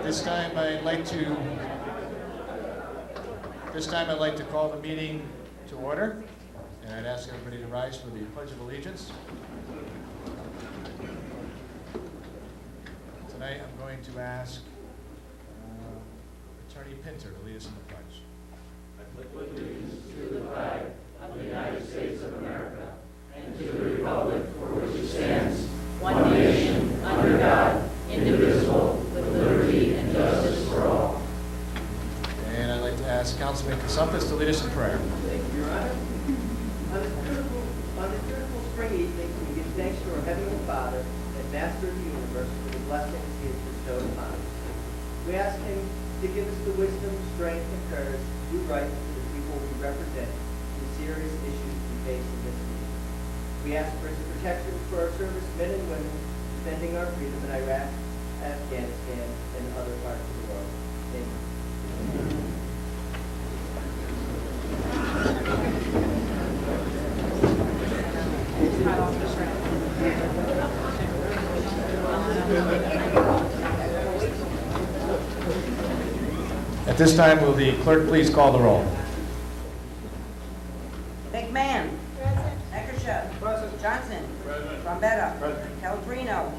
This time I'd like to call the meeting to order, and I'd ask everybody to rise for the Pledge of Allegiance. Tonight I'm going to ask Attorney Pinter to lead us in the pledge. I pledge allegiance to the flag of the United States of America and to the republic for which it stands, one nation, under God, indivisible, with liberty and justice for all. And I'd like to ask Councilman Kasompis to lead us in prayer. Thank you, Your Honor. On this beautiful spring evening, we give thanks to our Heavenly Father and Master of the universe for the blessings He has bestowed upon us. We ask Him to give us the wisdom, strength, and courage to do right to the people we represent and the serious issues we face in this meeting. We ask for His protection for our servicemen and women defending our freedom in Iraq, Afghanistan, and other parts of the world. Amen. At this time, will the clerk please call the roll? McMahon. Eckershaw. Johnson. Trombetta. Caltrino.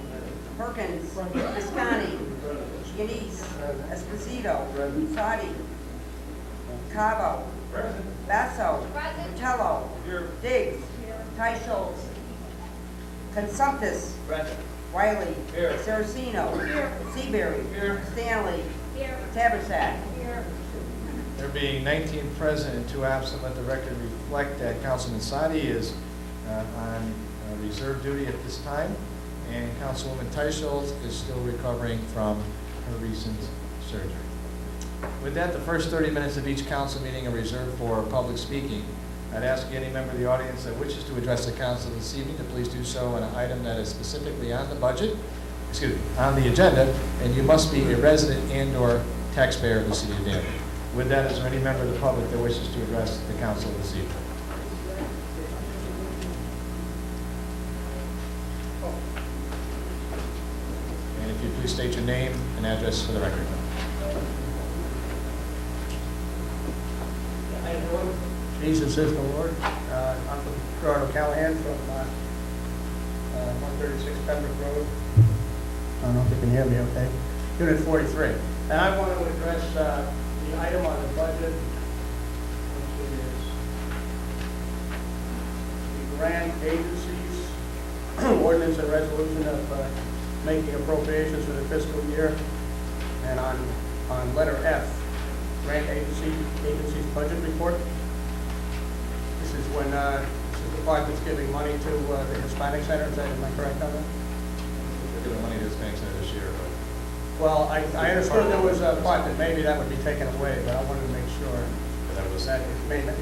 Perkins. Visconti. Gianese. Esposito. Sadi. Cabo. Basso. Vitello. Diggs. Ty Schultz. Consumptus. Wiley. Saraceno. Seabury. Stanley. Tabersack. There being 19 present and 2 absent, let the record reflect that Councilman Sadi is on reserve duty at this time, and Councilwoman Teicholz is still recovering from her recent surgery. With that, the first 30 minutes of each council meeting are reserved for public speaking. I'd ask any member of the audience that wishes to address the council this evening to please do so on an item that is specifically on the on the agenda, and you must be a resident and/or taxpayer of the city of Danbury. With that, is there any member of the public that wishes to address the council this evening? And if you please state your name and address for the record. Jesus is the Lord. I'm Gerardo Callahan from 136 Pembroke Road. I don't know if you can hear me okay. Unit 43. And I want to address the item on the budget, which is the grant agencies, ordinance and resolution of making appropriations for the fiscal year. And on letter F, grant agency's budget report. This is when this is the part that's giving money to the Hispanic Center. Am I correct on that? We're giving money to the Hispanic Center this year, but Well, I understood there was a part that maybe that would be taken away, but I wanted to make sure that was that it may, as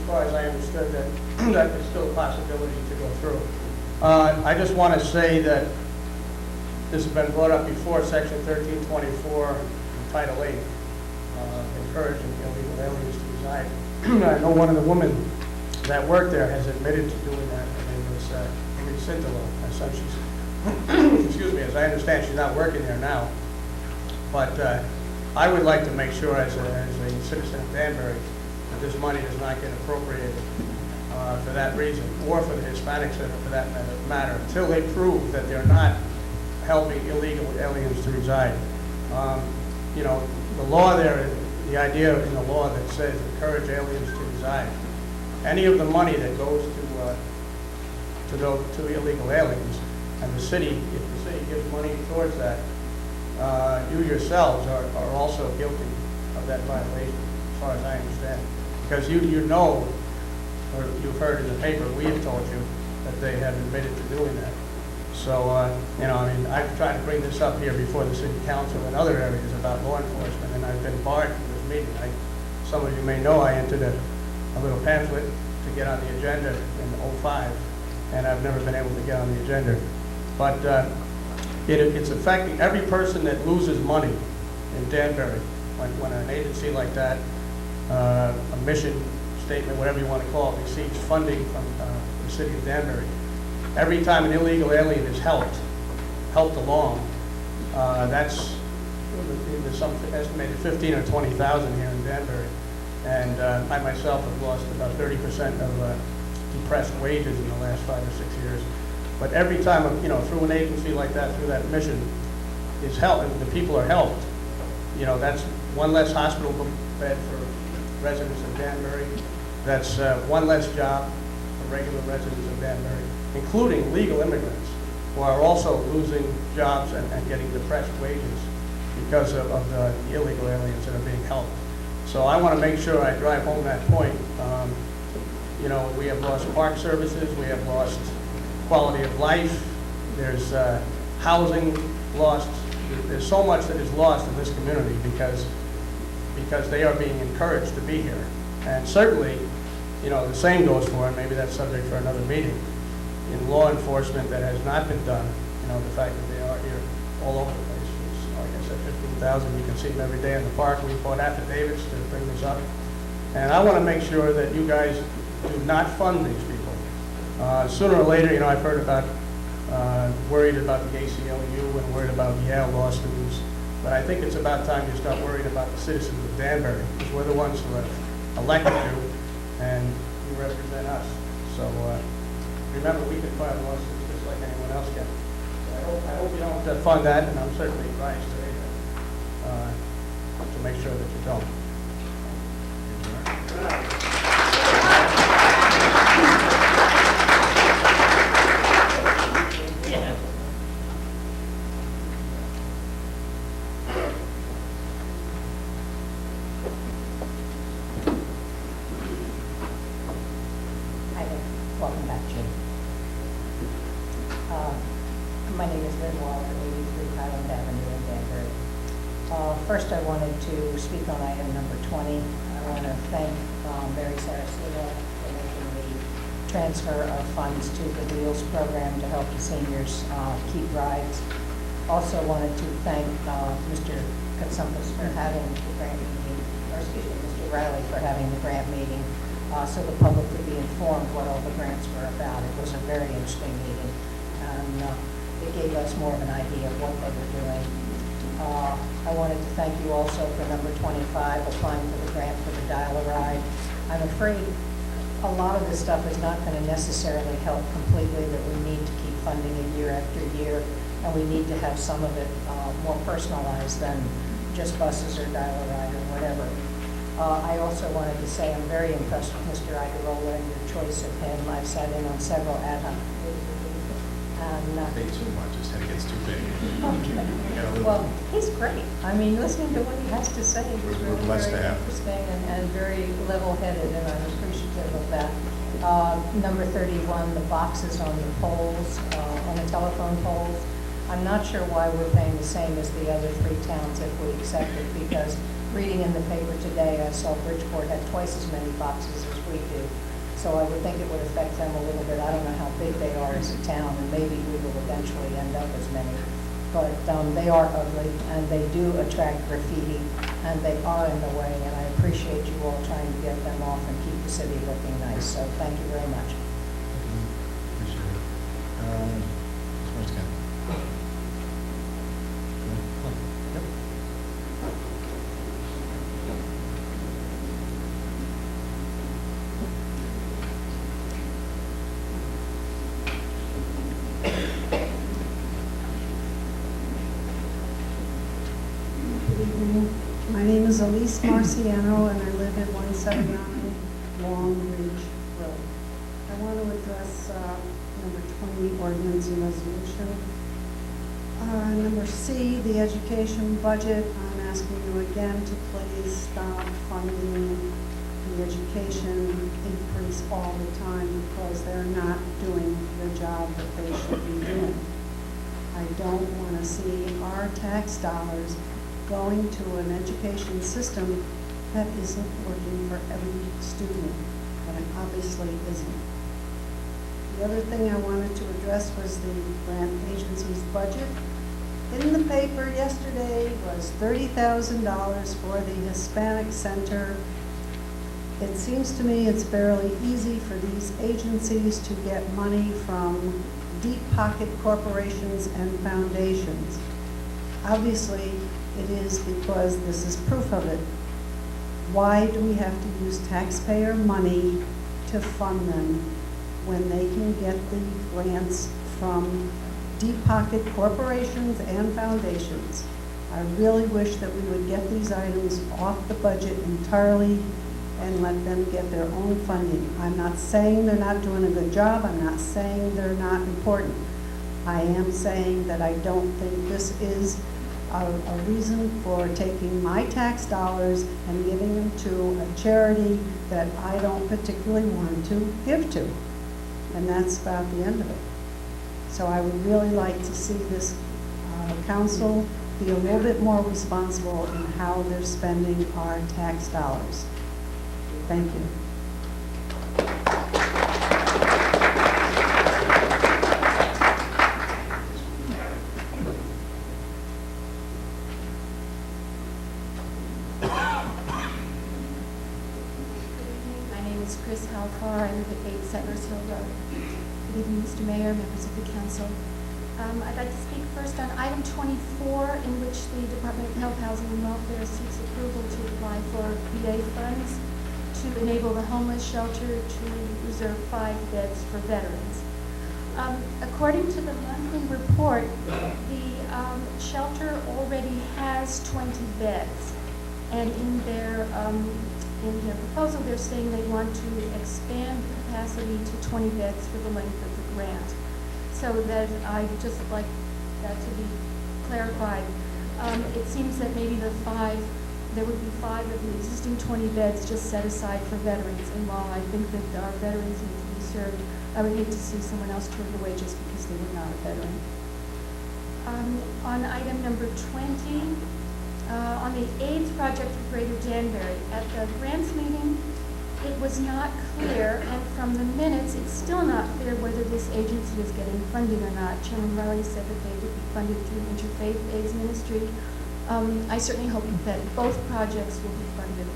far as I understood, that that is still a possibility to go through. I just want to say that this has been brought up before, Section 1324, Title 8, encouraging illegal aliens to reside. I know one of the women that worked there has admitted to doing that. Her name was Amy Cintolo. My son, she's, excuse me, as I understand, she's not working there now. But I would like to make sure, as a citizen of Danbury, that this money does not get appropriated for that reason, or for the Hispanic Center for that matter, until they prove that they're not helping illegal aliens to reside. The law there, the idea in the law that says encourage aliens to reside, any of the money that goes to illegal aliens, and the city, if the city gives money towards that, you yourselves are also guilty of that violation, as far as I understand. Because you know, or you've heard in the paper, we have told you that they have admitted to doing that. So, I've tried to bring this up here before the city council and other areas about law enforcement, and I've been barred from this meeting. Some of you may know I entered a little pamphlet to get on the agenda in '05, and I've never been able to get on the agenda. But it's affecting every person that loses money in Danbury when an agency like that, a mission statement, whatever you want to call it, receives funding from the city of Danbury. Every time an illegal alien is helped along, that's there's some estimated 15 or 20,000 here in Danbury. And I myself have lost about 30% of depressed wages in the last 5 or 6 years. But every time, through an agency like that, through that mission, is helped, and the people are helped. That's one less hospital bed for residents of Danbury. That's one less job for regular residents of Danbury, including legal immigrants who are also losing jobs and getting depressed wages because of the illegal aliens that are being helped. So I want to make sure I drive home that point. We have lost park services, we have lost quality of life, there's housing lost. There's so much that is lost in this community because they are being encouraged to be here. And certainly, the same goes for, and maybe that's subject for another meeting, in law enforcement that has not been done. The fact that they are here all over the place. Like I said, 15,000, you can see them every day in the park. We bought affidavits to bring this up. And I want to make sure that you guys do not fund these people. Sooner or later, I've heard about, worried about the ACLU and worried about Yale law students. But I think it's about time you start worried about the citizens of Danbury, because we're the ones who have elected you, and you represent us. So remember, we can file lawsuits just like anyone else can. So I hope you don't fund that, and I'm certainly advised today to make sure that you don't. Hi there. Welcome back, Jim. My name is Lynn Waller, 83 Highland Avenue in Danbury. First, I wanted to speak on item number 20. I want to thank Mary Saraceno for making the transfer of funds to the Wheels program to help the seniors keep rides. Also wanted to thank Mr. Katsumpis for having the grant meeting, or excuse me, Mr. Riley for having the grant meeting, so the public could be informed what all the grants were about. It was a very interesting meeting, and it gave us more of an idea of what they were doing. I wanted to thank you also for number 25, applying for the grant for the Dial-A-Ride. I'm afraid a lot of this stuff is not going to necessarily help completely, that we need to keep funding it year after year, and we need to have some of it more personalized than just buses or Dial-A-Ride or whatever. I also wanted to say I'm very impressed with Mr. Igarola and your choice of him. I've sat in on several ad hoc meetings. They too much, his head gets too big. Well, he's great. I mean, listening to what he has to say is We're really blessed to very have him. interesting and very level-headed, and I'm appreciative of that. Number 31, the boxes on the poles, on the telephone poles. I'm not sure why we're paying the same as the other 3 towns if we accept it, because reading in the paper today, I saw Bridgeport had twice as many boxes as we do. So I would think it would affect them a little bit. I don't know how big they are as a town, and maybe we will eventually end up as many. But they are ugly, and they do attract graffiti, and they are in the way, and I appreciate you all trying to get them off and keep the city looking nice. So thank you very much. Appreciate it. Where's Ken? Yep. Good evening. My name is Elise Marciano, and I live at 179 Long Ridge Road. I want to address number 20, ordinance and resolution. Number C, the education budget. I'm asking you again to please stop funding the education increase all the time, because they're not doing the job that they should be doing. I don't want to see our tax dollars going to an education system that isn't working for every student, and it obviously isn't. The other thing I wanted to address was the grant agency's budget. In the paper yesterday was $30,000 for the Hispanic Center. It seems to me it's fairly easy for these agencies to get money from deep pocket corporations and foundations. Obviously, it is because this is proof of it. Why do we have to use taxpayer money to fund them when they can get the grants from deep pocket corporations and foundations? I really wish that we would get these items off the budget entirely and let them get their own funding. I'm not saying they're not doing a good job. I'm not saying they're not important. I am saying that I don't think this is a reason for taking my tax dollars and giving them to a charity that I don't particularly want to give to. And that's about the end of it. So I would really like to see this council be a little bit more responsible in how they're spending our tax dollars. Thank you. My name is Chris Halfar. I live at 8 Settlers Hill Road. Good evening, Mr. Mayor, members of the council. I'd like to speak first on item 24, in which the Department of Health, Housing and Welfare seeks approval to apply for VA funds to enable the homeless shelter to reserve 5 beds for veterans. According to the monthly report, the shelter already has 20 beds, and in their proposal, they're saying they want to expand the capacity to 20 beds for the length of the grant. So that I'd just like that to be clarified. It seems that maybe there would be 5 of the existing 20 beds just set aside for veterans. And while I think that our veterans need to be served, I would hate to see someone else turn away just because they were not a veteran. On item number 20, on the AIDS project for Greater Danbury, at the grants meeting, it was not clear, and from the minutes, it's still not clear whether this agency is getting funding or not. Chairman Riley said that they would be funded through Interfaith AIDS Ministry. I certainly hope that both projects will be funded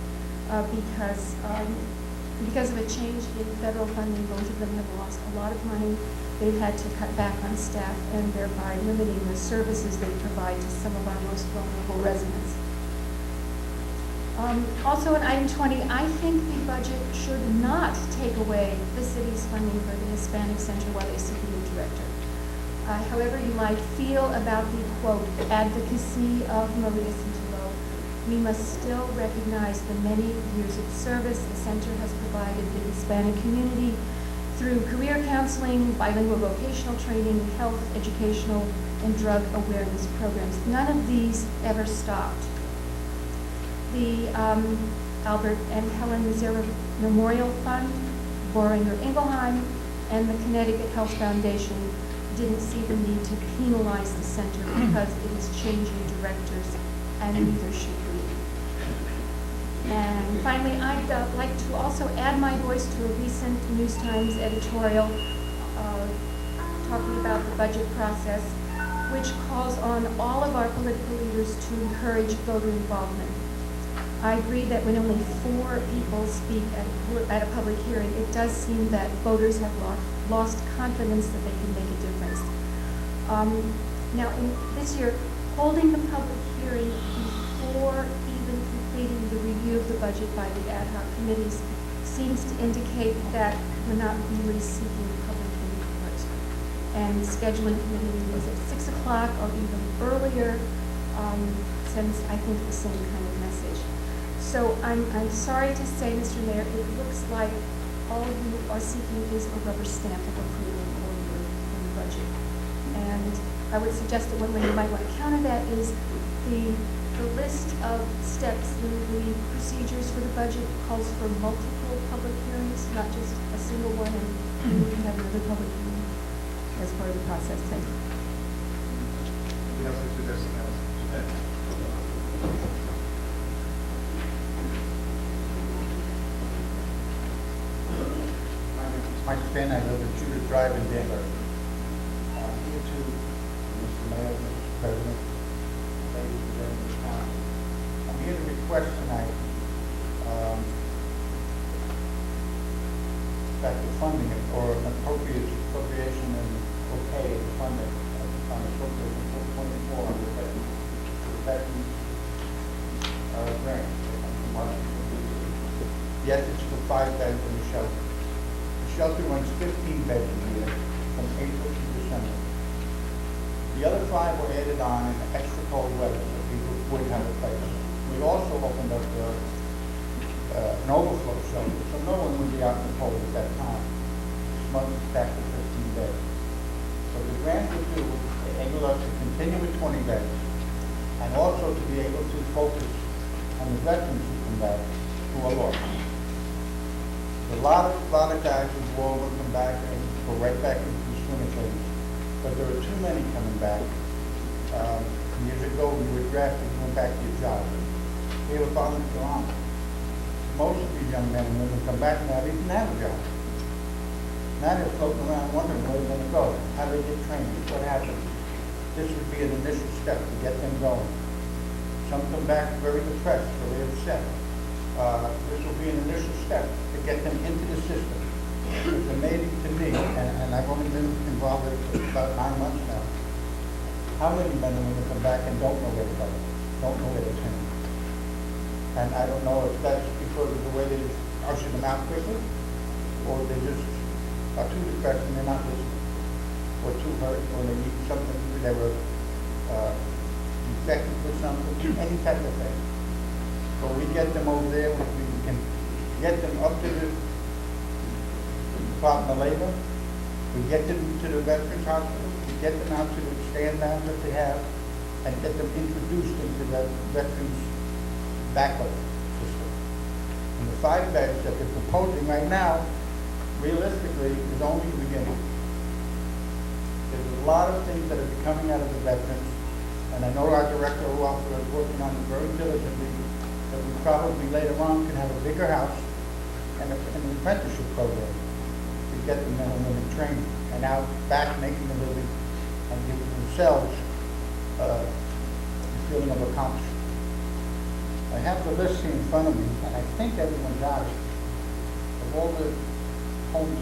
because of a change in federal funding. Both of them have lost a lot of money. They've had to cut back on staff and thereby limiting the services they provide to some of our most vulnerable residents. Also in item 20, I think the budget should not take away the city's funding for the Hispanic Center while they seek a new director. However you might feel about the, quote, advocacy of Maria Centillo, we must still recognize the many years of service the center has provided the Hispanic community through career counseling, bilingual vocational training, health, educational, and drug awareness programs. None of these ever stopped. The Albert and Helen Mazzara Memorial Fund, Boehringer Ingelheim, and the Connecticut Health Foundation didn't see the need to penalize the center because it is changing directors, and neither should we. And finally, I'd like to also add my voice to a recent News Times editorial talking about the budget process, which calls on all of our political leaders to encourage voter involvement. I agree that when only 4 people speak at a public hearing, it does seem that voters have lost confidence that they can make a difference. Now, this year, holding the public hearing before even completing the review of the budget by the ad hoc committees seems to indicate that we're not really seeking public input. And scheduling committee meetings at 6 o'clock or even earlier sends, I think, the same kind of message. So I'm sorry to say, Mr. Mayor, it looks like all you are seeking is a rubber stamp of approval for your budget. And I would suggest that one way you might want to counter that is the list of steps in the procedures for the budget calls for multiple public hearings, not just a single one, and we can have another public hearing as part of the process. Thank you. Mike Finn, I live at Judith Drive in Danbury. Here too, Mr. Mayor, Mr. President, ladies and gentlemen of the council. I'm here to request tonight that the funding or an appropriation and okay the funding on appropriation 424 on the budget veterans grant. They come from Washington, D.C. Yes, it's for 5 beds in the shelter. The shelter runs 15 beds a year from April to December. The other 5 were added on in extra cold weather, so people would have a place. We also opened up an overflow shelter, so no one would be out in the cold at that time. This month it's back to 15 beds. So the grant would do, enable us to continue with 20 beds, and also to be able to focus on the veterans who come back who are lost. A lot of guys who go over, come back, and go right back into the swing of things. But there are too many coming back. Years ago, we were drafted, went back to your job. We have a volunteer army. Most of these young men and women come back now, they didn't have a job. Now they're floating around wondering where they're going to go. How do they get trained? What happens? This would be an initial step to get them going. Some come back very depressed, very upset. This will be an initial step to get them into the system. It's amazing to me, and I've only been involved with it for about 9 months now, how many men and women come back and don't know where to go, don't know where to turn. And I don't know if that's because of the way they usher them out quickly, or they just are too depressed and they're not listening, or too hurt, or they need something, they were infected with something, any type of thing. So we get them over there, we can get them up to the Department of Labor, we get them to the Veterans Hospital, we get them out to the stand-downs that they have, and get them introduced into the Veterans backup system. And the 5 beds that they're proposing right now, realistically, is only the beginning. There's a lot of things that are coming out of the veterans, and I know our director who also is working on it very diligently, that we probably later on can have a bigger house and an apprenticeship program to get the men and women trained and out back making a living and giving themselves the feeling of accomplishment. I have the list here in front of me, and I think everyone got it, of all the homes,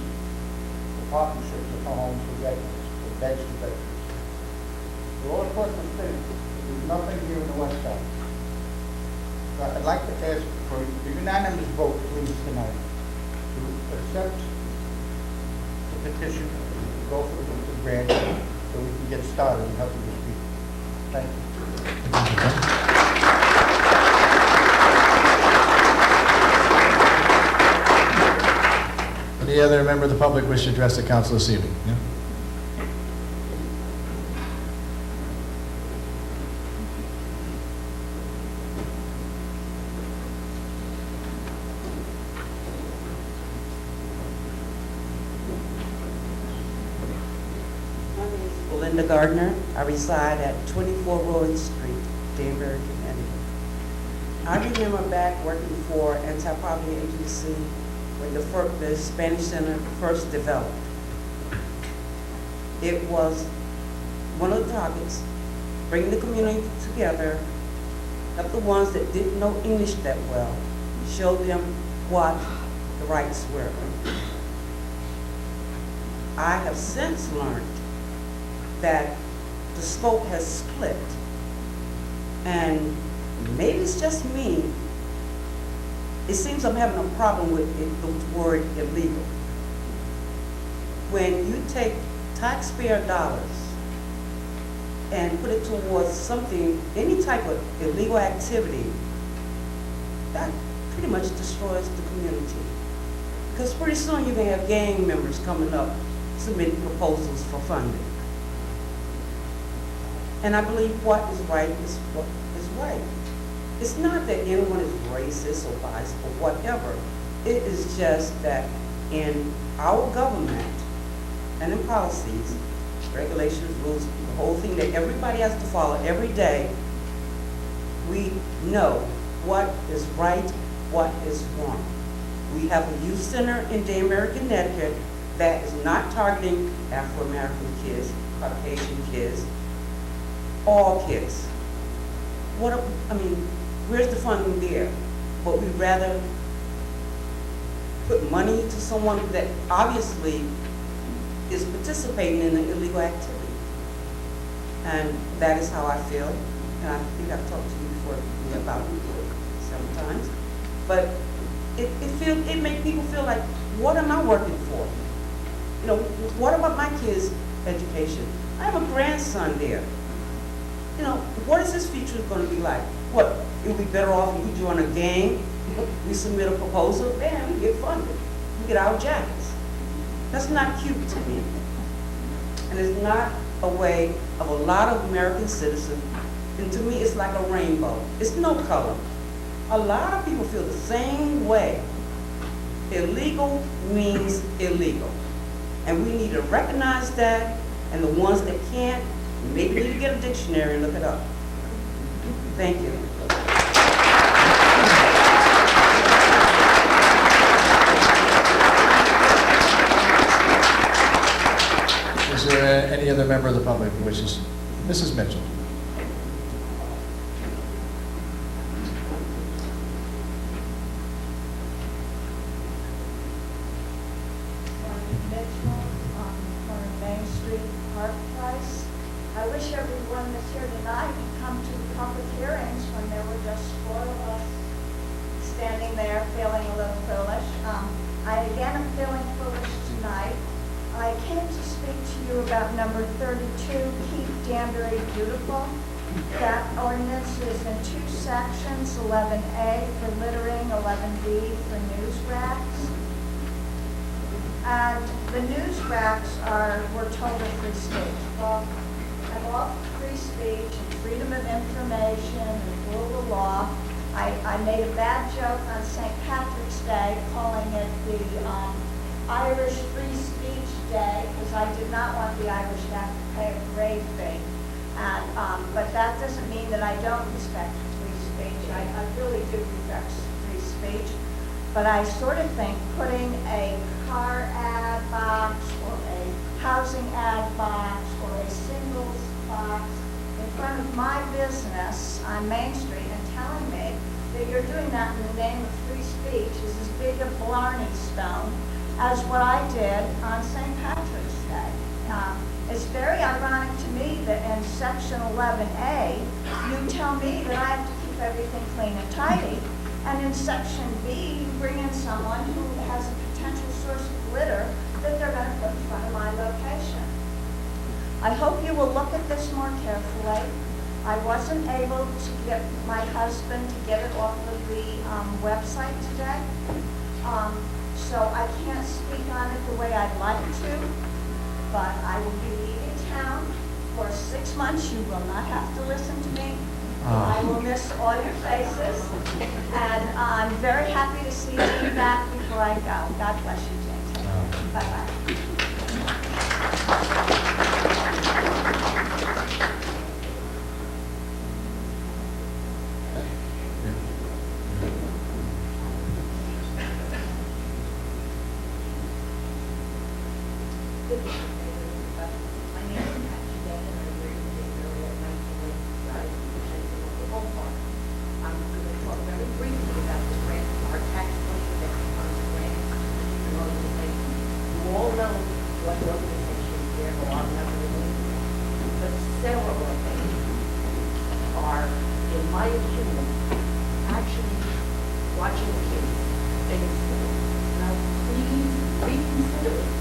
the partnerships of homes for veterans, the beds to veterans. They're all across the state. There's nothing here in the West Side. So I'd like to ask for a unanimous vote, please, tonight, to accept the petition, to go for the grant, so we can get started in helping these people. Thank you. Any other member of the public wish to address the council this evening? Yeah? My name is Belinda Gardner. I reside at 24 Rowan Street, Danbury, Connecticut. I remember back working for Anti-Poverty Agency when the Spanish Center first developed. It was one of the topics, bringing the community together, help the ones that didn't know English that well, show them what the rights were. I have since learned that the scope has split, and maybe it's just me, it seems I'm having a problem with the word illegal. When you take taxpayer dollars and put it towards something, any type of illegal activity, that pretty much destroys the community. Because pretty soon you're going to have gang members coming up submitting proposals for funding. And I believe what is right is what is right. It's not that anyone is racist or biased or whatever. It is just that in our government and in policies, regulations, rules, the whole thing that everybody has to follow every day, we know what is right, what is wrong. We have a youth center in Danbury, Connecticut that is not targeting Afro-American kids, Caucasian kids, all kids. Where's the funding there? But we'd rather put money to someone that obviously is participating in an illegal activity. And that is how I feel. and I think I've talked to you before about it several times, but it make people feel like, what am I working for? You know, what about my kids' education? I have a grandson there. You know, what is his future going to be like? What, it would be better off if we join a gang, we submit a proposal, man, we get funded, we get our jackets. That's not cute to me. And it's not a way of a lot of American citizens, and to me it's like a rainbow. It's no color. A lot of people feel the same way. Illegal means illegal. And we need to recognize that, and the ones that can't, maybe need to get a dictionary and look it up. Thank you. Is there any other member of the public who wishes? Mrs. Mitchell. Mitchell on Main Street, Park Place. I wish everyone that's here tonight could come to the public hearings when there were just 4 of us standing there feeling a little foolish. I again am feeling foolish tonight. I came to speak to you about number 32, Keep Danbury Beautiful. That ordinance is in 2 sections, 11A for littering, 11B for news racks. And the news racks we're told, are free speech. Well, I'm all for free speech and freedom of information and rule of law. I made a bad joke on St. Patrick's Day, calling it the Irish Free Speech Day, because I did not want the Irish to have to pay a parade fee. And, but that doesn't mean that I don't respect free speech. I really do respect free speech. But I sort of think putting a car ad box or a housing ad box or a singles box in front of my business on Main Street and telling me that you're doing that in the name of free speech is as big a Blarney Stone as what I did on St. Patrick's Day. It's very ironic to me that in section 11A, you tell me that I have to keep everything clean and tidy. And in section B, you bring in someone who has a potential source of litter that they're going to put in front of my location. I hope you will look at this more carefully. I wasn't able to get my husband to get it off of the website today. So I can't speak on it the way I'd like to, but I will be leaving town for 6 months. You will not have to listen to me. I will miss all your faces, and I'm very happy to see you back before I go. God bless you, James. Bye-bye. My name is Patsy Day, and I live in the area at 19 Drive, which is the local home park. I'm going to talk very briefly about the grant, our tax money that comes from grants and organizations. You all know what organizations there are, I'm not going to name them, but several of them are, in my opinion, actually watching kids things. Now, please reconsider it.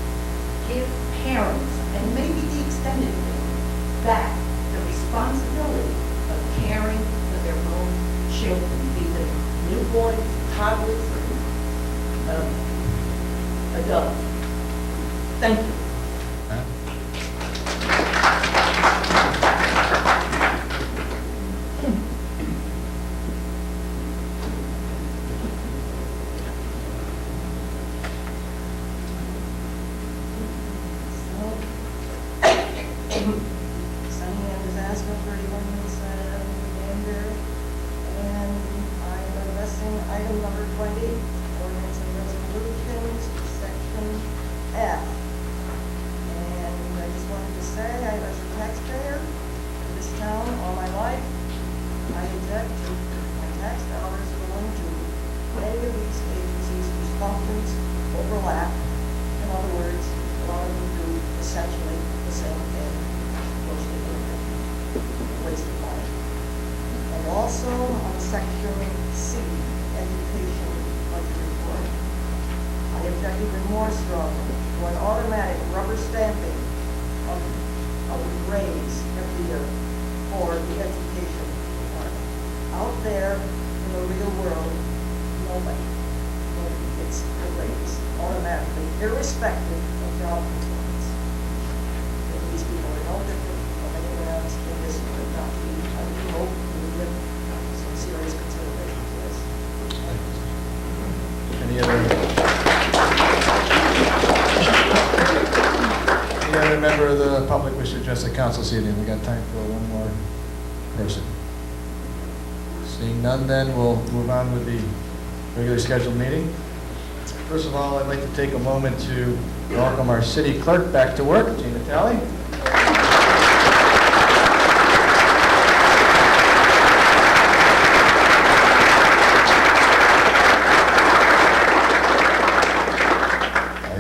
Give parents, and maybe the extended family, back the responsibility of caring for their own children, be they newborns, toddlers, or adults. Thank you. Sunny was asking for 31 Danbury, and I'm addressing item number 20, ordinance and resolutions, section F. And I just wanted to say, I was a taxpayer in this town all my life. I object to my tax dollars going to any of these agencies whose functions overlap. In other words, a lot of them do essentially the same thing. Waste of money. Also, on section C, education of the report, I object even more strongly to an automatic rubber stamping of grades every year for the education department. Out there in the real world, nobody gets the grades automatically, irrespective of job performance. And these people are no different from anyone else in this country. I do hope we give some serious consideration to this. Any other member of the public wish to address the council this evening? We got time for one more person. Seeing none, then we'll move on with the regularly scheduled meeting. First of all, I'd like to take a moment to welcome our city clerk back to work, Gina Talley.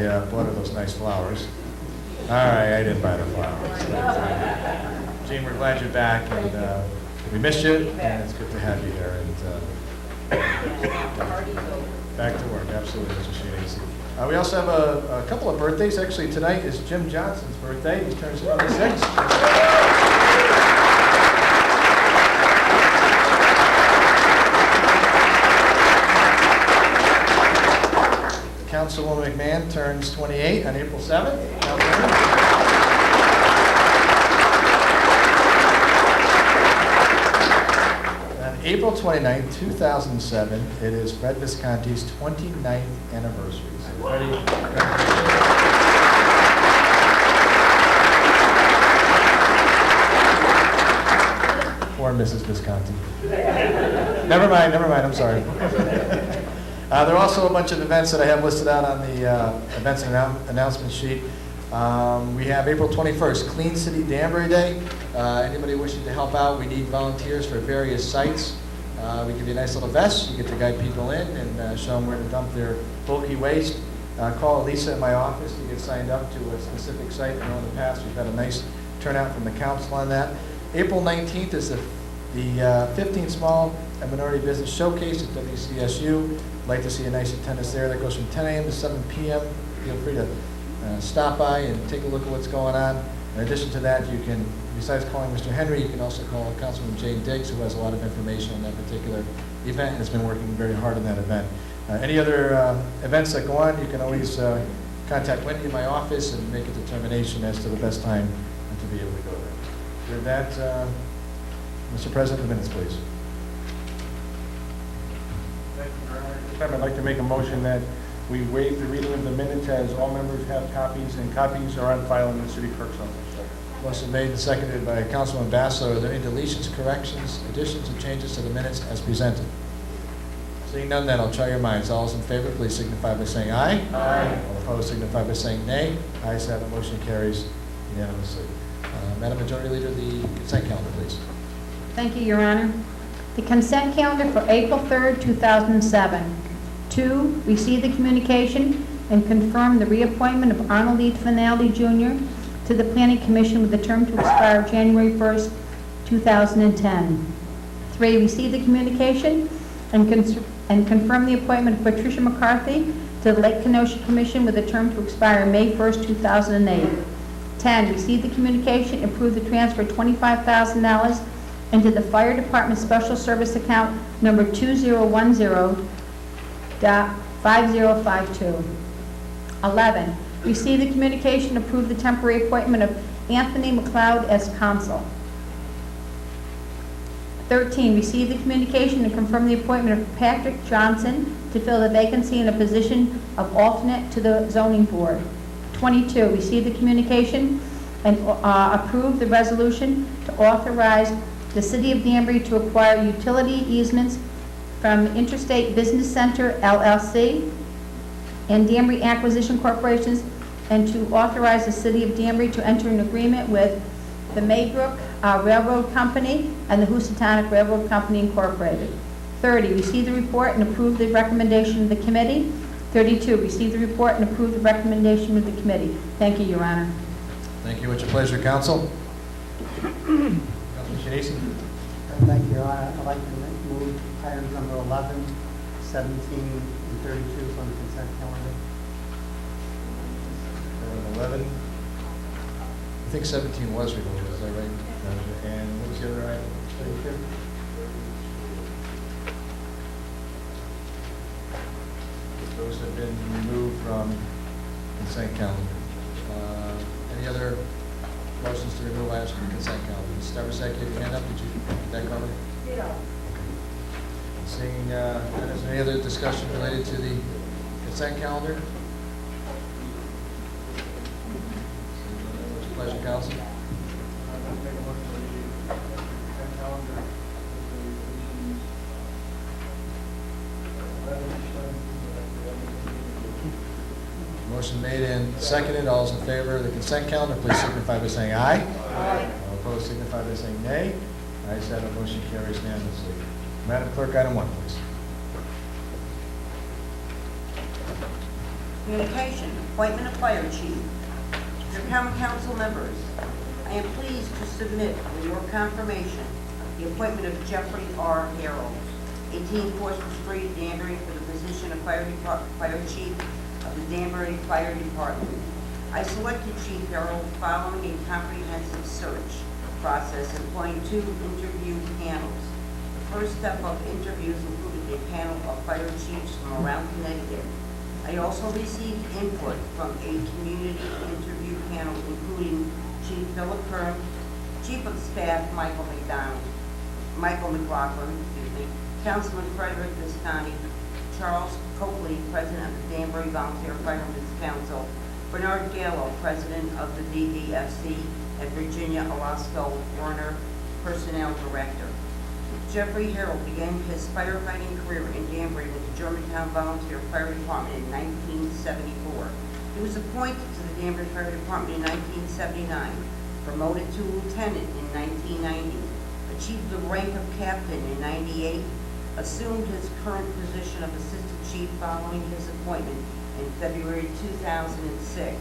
I bought her those nice flowers. All right, I didn't buy the flowers. Gene, we're glad you're back, and we missed you, and it's good to have you here. And back to work, absolutely, Mr. Sheehan. We also have a couple of birthdays. Actually, tonight is Jim Johnson's birthday. He turns 76. Councilwoman McMahon turns 28 on April 7th. On April 29, 2007, it is Fred Visconti's 29th anniversary. So Freddie, poor Mrs. Visconti. Never mind, I'm sorry. There are also a bunch of events that I have listed out on the events and announcement sheet. We have April 21st, Clean City Danbury Day. Anybody wishing to help out, we need volunteers for various sites. We give you a nice little vest. You get to guide people in and show them where to dump their bulky waste. Call Lisa in my office to get signed up to a specific site. I know in the past we've had a nice turnout from the council on that. April 19th is the 15th Small and Minority Business Showcase at WCSU. I'd like to see a nice attendance there. That goes from 10 a.m. to 7 p.m. Feel free to stop by and take a look at what's going on. In addition to that, you can, besides calling Mr. Henry, you can also call Councilman Jane Diggs, who has a lot of information on that particular event and has been working very hard on that event. Any other events that go on, you can always contact Wendy in my office and make a determination as to the best time to be able to go there. With that, Mr. President, the minutes, please. Thank you, Your Honor. At this time, I'd like to make a motion that we waive the reading of the minutes as all members have copies, and copies are on file in the city clerk's office. Motion made and seconded by Councilman Basso. Are there any deletions, corrections, additions, or changes to the minutes as presented? Seeing none, then I'll try your minds. All those in favor, please signify by saying aye. Aye. All opposed, signify by saying nay. Ayes have it. Motion carries unanimously. Madam Majority Leader, the consent calendar, please. Thank you, Your Honor. The consent calendar for April 3rd, 2007. 2, receive the communication and confirm the reappointment of Arnold E. Finaldi Jr. to the Planning Commission with a term to expire January 1st, 2010. 3, receive the communication and confirm the appointment of Patricia McCarthy to the Lake Kenosha Commission with a term to expire May 1st, 2008. 10, receive the communication, approve the transfer of $25,000 into the Fire Department Special Service Account number 2010.5052. 11, receive the communication, approve the temporary appointment of Anthony McLeod as consul. 13, receive the communication and confirm the appointment of Patrick Johnson to fill the vacancy in a position of alternate to the zoning board. 22, receive the communication and approve the resolution to authorize the City of Danbury to acquire utility easements from Interstate Business Center, LLC, and Danbury Acquisition Corporations, and to authorize the City of Danbury to enter an agreement with the Maybrook Railroad Company and the Housatonic Railroad Company Incorporated. 30, receive the report and approve the recommendation of the committee. 32, receive the report and approve the recommendation of the committee. Thank you, Your Honor. Thank you. What's your pleasure, Council? Councilman Shanisi? Thank you, Your Honor. I'd like to move items number 11, 17, and 32 from the consent calendar. Item 11. I think 17 was removed, is that right? And what was the other item? 32? Those have been removed from consent calendar. Any other motions to remove items from the consent calendar? Ms. Stavrisek, you have your hand up. Did you get that covered? Yeah. Seeing, is there any other discussion related to the consent calendar? What's your pleasure, council? Motion made and seconded. All those in favor of the consent calendar, please signify by saying aye. Aye. All opposed, signify by saying nay. Ayes have it, motion carries unanimously. Madam Clerk, item 1, please. Communication, appointment of fire chief. Your common council members, I am pleased to submit for your confirmation the appointment of Jeffrey R. Harold, 18 Forster Street, Danbury, for the position of fire chief of the Danbury Fire Department. I selected Chief Harold following a comprehensive search process employing 2 interview panels. The first step of interviews included a panel of fire chiefs from around Connecticut. I also received input from a community interview panel including Chief Philip Kern, Chief of Staff Michael McLaughlin, Councilman Frederick Visconti, Charles Coakley, President of the Danbury Volunteer Firemen's Council, Bernard Gallo, President of the DDFC, and Virginia Orozco Werner, Personnel Director. Jeffrey Harold began his firefighting career in Danbury with the Germantown Volunteer Fire Department in 1974. He was appointed to the Danbury Fire Department in 1979, promoted to lieutenant in 1990, achieved the rank of captain in 98, assumed his current position of assistant chief following his appointment in February 2006.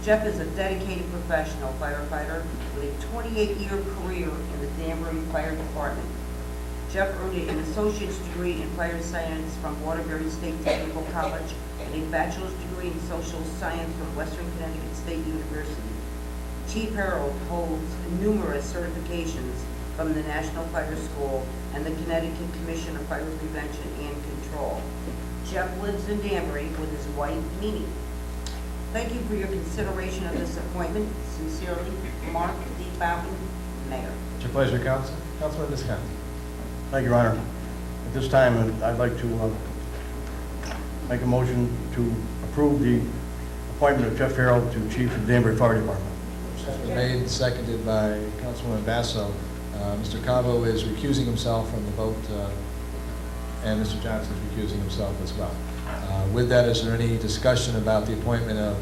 Jeff is a dedicated professional firefighter with a 28-year career in the Danbury Fire Department. Jeff earned an associate's degree in fire science from Waterbury State Technical College and a bachelor's degree in social science from Western Connecticut State University. Chief Harold holds numerous certifications from the National Fire School and the Connecticut Commission of Fire Prevention and Control. Jeff lives in Danbury with his wife, Mimi. Thank you for your consideration of this appointment. Sincerely, Mark D. Bowden, Mayor. It's your pleasure, Council. Councilman Visconti. Thank you, Your Honor. At this time, I'd like to make a motion to approve the appointment of Jeff Harold to Chief of the Danbury Fire Department. Motion's been made and seconded by Councilwoman Basso. Mr. Cabo is recusing himself from the vote, and Mr. Johnson is recusing himself as well. With that, is there any discussion about the appointment of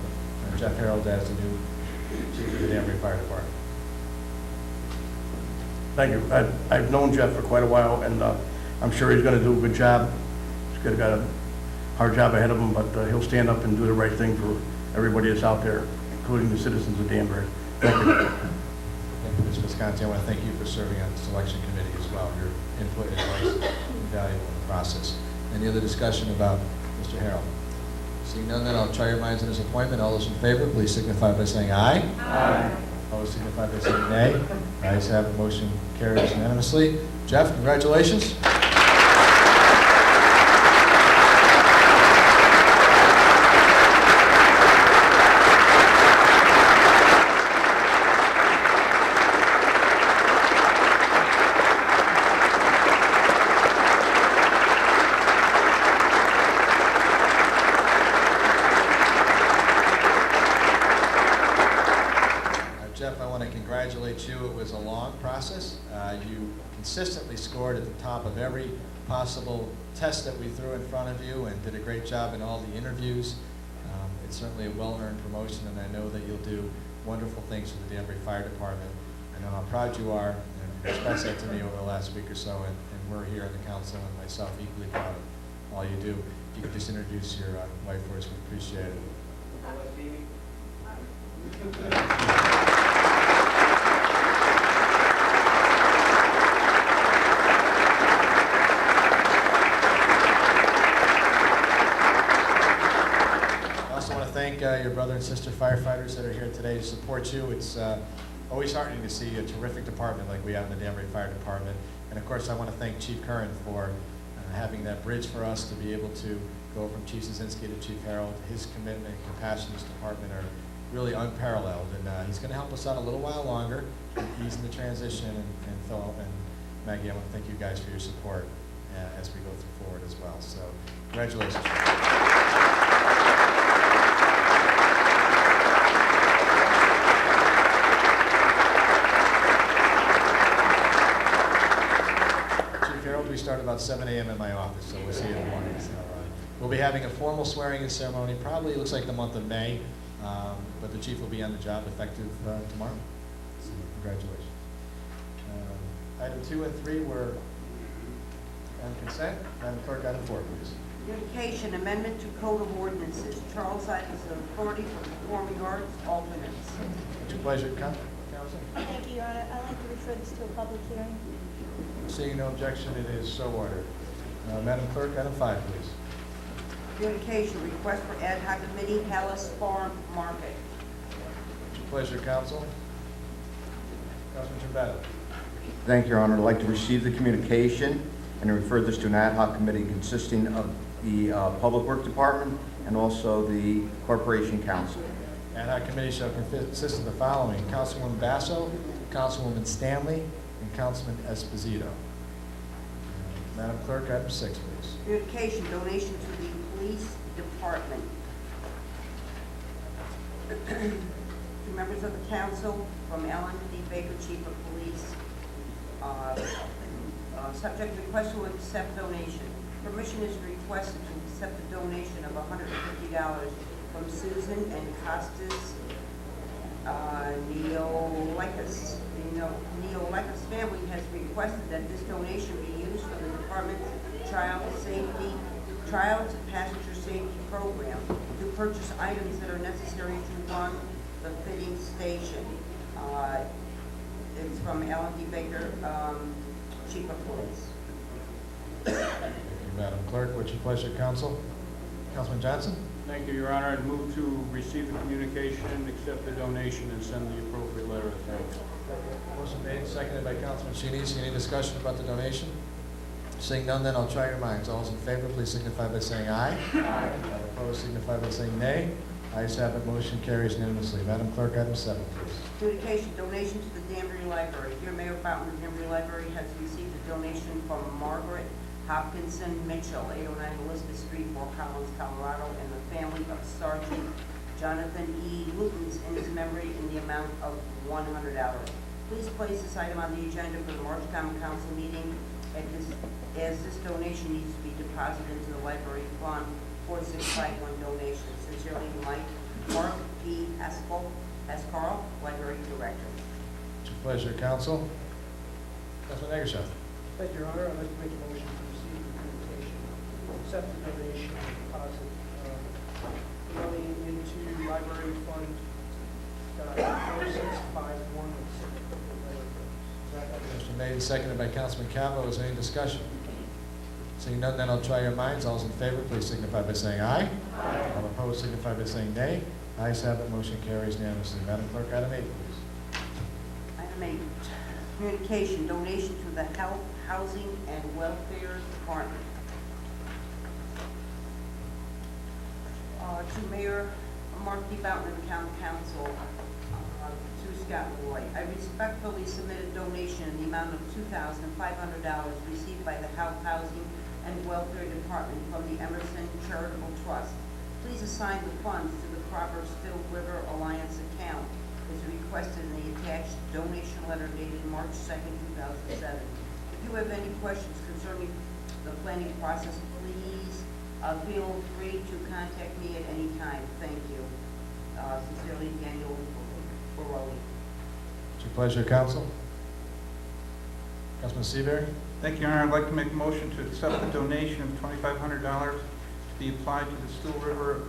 Jeff Harold as the new Chief of the Danbury Fire Department? Thank you. I've known Jeff for quite a while, and I'm sure he's going to do a good job. He's got a hard job ahead of him, but he'll stand up and do the right thing for everybody that's out there, including the citizens of Danbury. Thank you. Thank you, Ms. Visconti. I want to thank you for serving on the selection committee as well. Your input and advice is invaluable in the process. Any other discussion about Mr. Harold? Seeing none, then I'll try your minds on his appointment. All those in favor, please signify by saying aye. Aye. Opposed, signify by saying nay. Ayes have it, motion carries unanimously. Jeff, congratulations. Jeff, I want to congratulate you. It was a long process. You consistently scored at the top of every possible test that we threw in front of you and did a great job in all the interviews. It's certainly a well-earned promotion, and I know that you'll do wonderful things for the Danbury Fire Department. I know how proud you are, and you expressed that to me over the last week or so, and we're here in the council and myself equally proud of all you do. If you could just introduce your wife for us, we appreciate it. brother and sister firefighters that are here today to support you. It's always heartening to see a terrific department like we have in the Danbury Fire Department. And of course, I want to thank Chief Curran for having that bridge for us to be able to go from Chief Szynski to Chief Harold. His commitment and compassion in this department are really unparalleled, and he's going to help us out a little while longer, easing the transition. And Phil and Maggie, I want to thank you guys for your support as we go forward as well. So, congratulations. Chief Harold, we start about 7 a.m. in my office, so we'll see you in the morning. So, we'll be having a formal swearing-in ceremony, probably looks like the month of May, but the chief will be on the job effective tomorrow. So, congratulations. Item 2 and 3 were on consent. Madam Clerk, item 4, please. Communication, amendment to Code of Ordinances. Charles Ivins, authority for performing arts, alternates. It's your pleasure, Council. Thank you, Your Honor. I'd like to refer this to a public hearing. Seeing no objection, it is so ordered. Madam Clerk, item 5, please. Communication, request for ad hoc committee, Hallis Farm Market. It's your pleasure, Council. Councilman Trumbetta. Thank you, Your Honor. I'd like to receive the communication and refer this to an ad hoc committee consisting of the Public Works Department and also the Corporation Council. Ad hoc committee shall consist of the following: Councilwoman Basso, Councilwoman Stanley, and Councilman Esposito. Madam Clerk, item 6, please. Communication, donation to the police department. To members of the council, from Ellen D. Baker, Chief of Police. Subject request to accept donation. Permission is requested to accept a donation of $150 from Susan and Costas Neolakis. Neolakis family has requested that this donation be used for the department's child passenger safety program to purchase items that are necessary to run the fitting station. It's from Ellen D. Baker, Chief of Police. Thank you, Madam Clerk. What's your pleasure, Council? Councilman Johnson? Thank you, Your Honor. I'd move to receive the communication, accept the donation, and send the appropriate letter of thanks. Motion made, seconded by Councilman Shinichi. Any discussion about the donation? Seeing none, then I'll try your minds. All those in favor, please signify by saying aye. Aye. All opposed, signify by saying nay. Ayes have it, motion carries unanimously. Madam Clerk, item 7, please. Communication, donation to the Danbury Library. Dear Mayor Fountain, the Danbury Library has received a donation from Margaret Hopkinson Mitchell, 809 Elizabeth Street, Fort Collins, Colorado, and the family of Sergeant Jonathan E. Lutens in his memory in the amount of $100. Please place this item on the agenda for the March Common Council meeting, as this donation needs to be deposited into the library fund. 4651 donation. Sincerely, Mark P. Escarl, Library Director. It's your pleasure, Council. Councilman Eggershaw. Thank you, Your Honor. I'd like to make a motion to receive the communication, accept the donation, and deposit the money into library fund 4651. Motion made and seconded by Councilman Campbell. Is there any discussion? Seeing none, then I'll try your minds. All those in favor, please signify by saying aye. Aye. All opposed, signify by saying nay. Ayes have it, motion carries unanimously. Madam Clerk, item 8, please. Item 8, communication, donation to the Health, Housing, and Welfare Department. To Mayor Mark D. Boughton and County Council, to Scott Roy. I respectfully submit a donation in the amount of $2,500 received by the Health, Housing, and Welfare Department from the Emerson Charitable Trust. Please assign the funds to the Cropper Still River Alliance account as requested in the attached donation letter dated March 2nd, 2007. If you have any questions concerning the planning process, please feel free to contact me at any time. Thank you. Sincerely, Daniel Baroli. It's your pleasure, Council. Councilman Seabury. Thank you, Your Honor. I'd like to make a motion to accept the donation of $2,500 to be applied to the Still River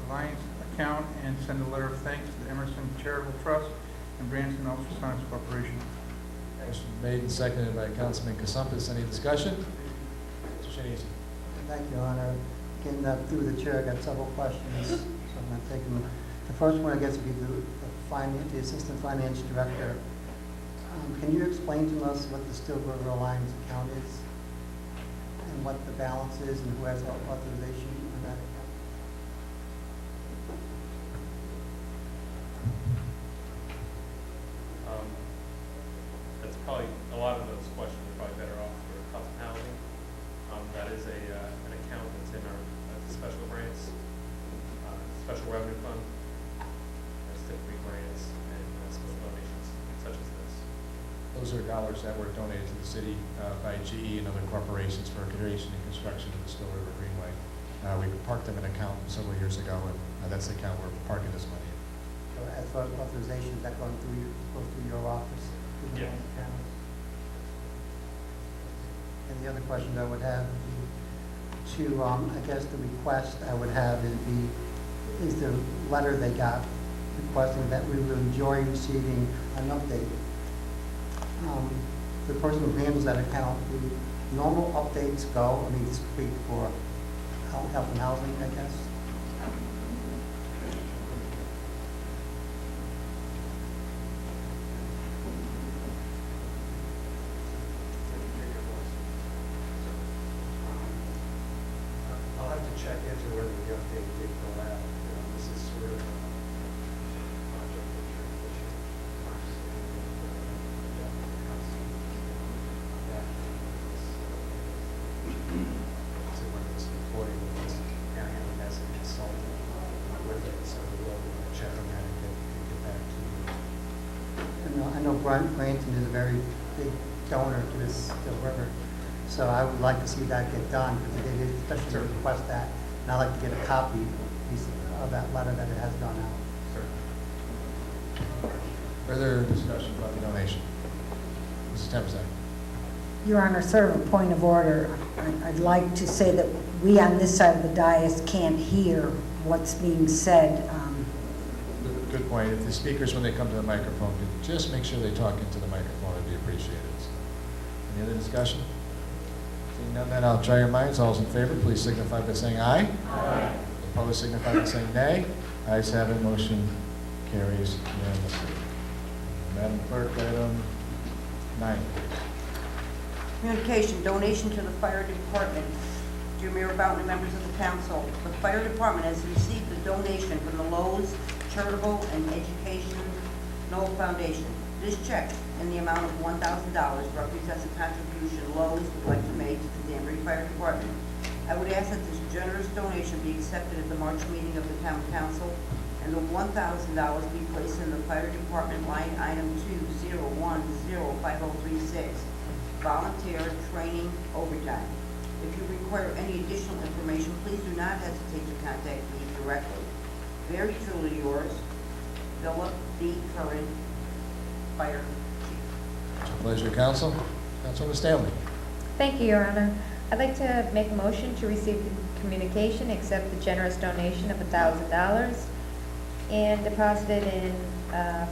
Alliance account and send a letter of thanks to the Emerson Charitable Trust and Branson Ultrasonics Corporation. Motion made and seconded by Councilman Kasumpis. Any discussion? Mr. Shinichi. Thank you, Your Honor. Again, through the chair, I got several questions, so I'm going to take them The first one, I guess, would be the Assistant Finance Director. Can you explain to us what the Still River Alliance account is? And what the balance is and who has authorization on that account? That's probably, a lot of those questions are probably better off for Hudson Housing. That is an account that's in our special grants, special revenue fund. There's typically grants and special donations such as this. Those are dollars that were donated to the city by GE and other corporations for creation and construction of the Still River Greenway. We parked them in an account several years ago, and that's the account we're parking this money in. So as far as authorization, is that going goes through your office? Through the Yeah. bank account? And the other question I would have would be to, I guess the request I would have is the letter they got requesting that we would enjoy receiving an update. The person who handles that account, the normal updates go, I mean, this would be for health and housing, I guess. I'll have to check into whether the update did go out. This is sort of a project of transition. So when this employee was handling as a consultant with it, so we'll check on that and get back to you. I know Branson is a very big donor to this Still River, so I would like to see that get done, because they did especially request that, and I'd like to get a copy of that letter that it has gone out. Further discussion about the donation? Mrs. Tempest. Your Honor, sort of a point of order. I'd like to say that we on this side of the dais can't hear what's being said. Good point. If the speakers, when they come to the microphone, could just make sure they talk into the microphone, it'd be appreciated. Any other discussion? Seeing none, then I'll try your minds. All those in favor, please signify by saying aye. Aye. Opposed, signify by saying nay. Ayes have it, motion carries unanimously. Madam Clerk, item 9. Communication, donation to the fire department. Dear Mayor Boughton and members of the council, the fire department has received a donation from the Lowe's Charitable and Educational Foundation. This check in the amount of $1,000 represents a contribution Lowe's would like to make to the Danbury Fire Department. I would ask that this generous donation be accepted at the March meeting of the town council, and the $1,000 be placed in the fire department line item 20105036, volunteer training overtime. If you require any additional information, please do not hesitate to contact me directly. Very truly yours, Philip B. Curran, Fire Chief. Pleasure, Council. Councilwoman Stanley. Thank you, Your Honor. I'd like to make a motion to receive the communication, accept the generous donation of $1,000 and deposit it in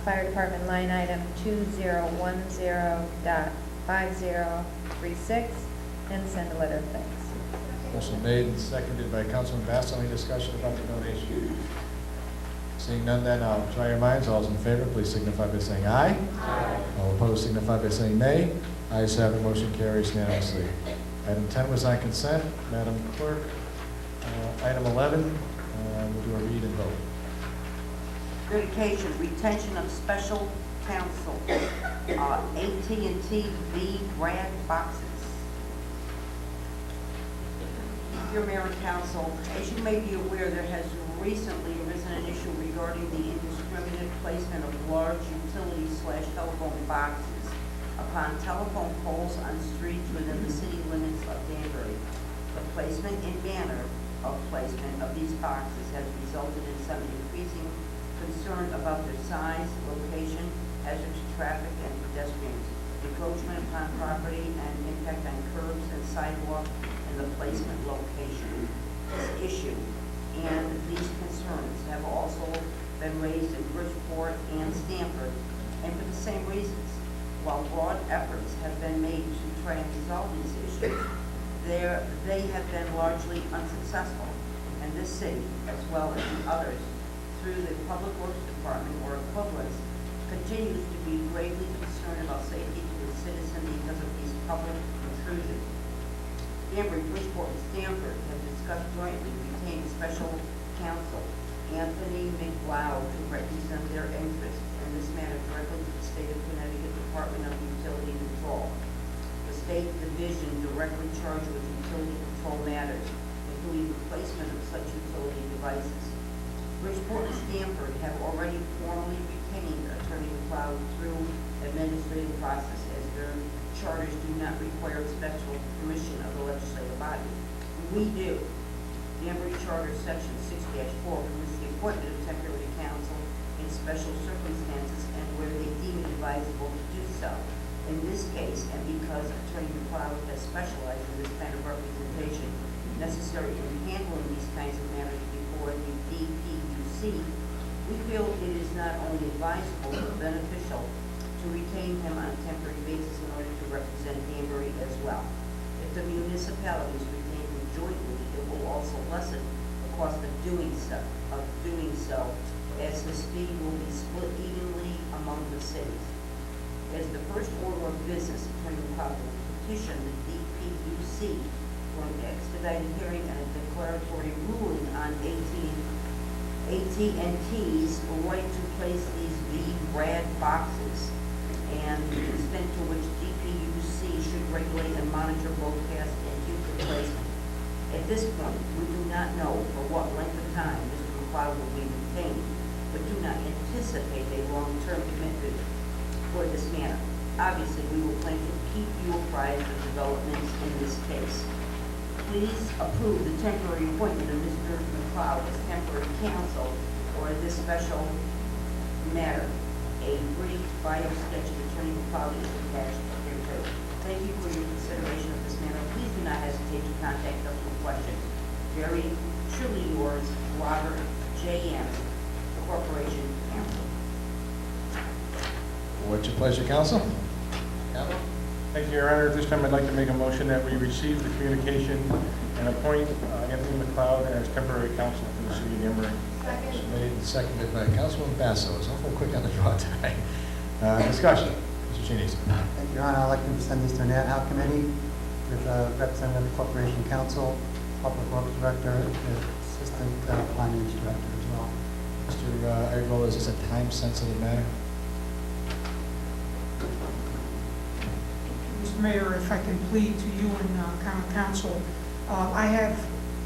Fire Department line item 2010.5036 and send a letter of thanks. Motion made and seconded by Councilman Bass. Any discussion about the donation? Seeing none, then I'll try your minds. All those in favor, please signify by saying aye. Aye. All opposed, signify by saying nay. Ayes have it, motion carries unanimously. Item 10 was on consent. Madam Clerk, item 11, we'll do a read and vote. Communication, retention of special counsel, AT&T V Brad boxes. Dear Mayor and Council, as you may be aware, there has recently arisen an issue regarding the indiscriminate placement of large utility/telephone boxes upon telephone poles on streets within the city limits of Danbury. The placement and manner of placement of these boxes has resulted in some increasing concern about their size, location, hazard to traffic and pedestrians, encroachment upon property, and impact on curbs and sidewalk, and the placement location. This issue and these concerns have also been raised in Bridgeport and Stamford, and for the same reasons. While broad efforts have been made to try and resolve these issues, they have been largely unsuccessful, and this city, as well as the others, through the Public Works Department or equivalents continues to be gravely concerned about safety to the citizen because of these public intrusions. Danbury, Bridgeport, and Stamford have discussed jointly retaining special counsel Anthony McLeod to represent their interests in this matter directly to the State of Connecticut Department of Utility Control. The state division directly charged with utility control matters, including replacement of such utility devices. Bridgeport and Stamford have already formally retained Attorney McLeod through administrative process, as their charters do not require special permission of the legislative body. We do. Danbury Charter Section 6-4 permits the appointment of temporary counsel in special circumstances and where they deem it advisable to do so. In this case, and because Attorney McLeod has specialized in this kind of representation necessary in handling these kinds of matters before the DPUC, we feel it is not only advisable but beneficial to retain him on a temporary basis in order to represent Danbury as well. If the municipalities retain him jointly, it will also lessen the cost of doing so, as his fee will be split evenly among the cities. As the first order of business, Attorney McLeod will petition the DPUC for an expedited hearing and a declaratory ruling on AT&T's right to place these VRAD boxes and the extent to which DPUC should regulate and monitor broadcast and future placement. At this point, we do not know for what length of time Mr. McLeod will be retained, but do not anticipate a long-term commitment for this matter. Obviously, we will plan to keep you apprised of developments in this case. Please approve the temporary appointment of Mr. McLeod as temporary counsel for this special matter. A brief bio sketch of Attorney McLeod is attached here too. Thank you for your consideration of this matter. Please do not hesitate to contact us with questions. Very truly yours, Robert J.M., Corporation Counsel. What's your pleasure, counsel? Counsel? Thank you, Your Honor. At this time, I'd like to make a motion that we receive the communication and appoint Anthony McLeod as temporary counsel for the city of Danbury. Motion made and seconded by Councilman Basso. It's awful quick on the draw tonight. Discussion. Mr. Cheney. Thank you, Your Honor. I'd like to send this to an ad hoc committee with representative of the Corporation Counsel, Public Works Director, and Assistant Finance Director as well. Mr. Agrawal, is this a time-sensitive matter? Mr. Mayor, if I can plead to you and Common Council, I have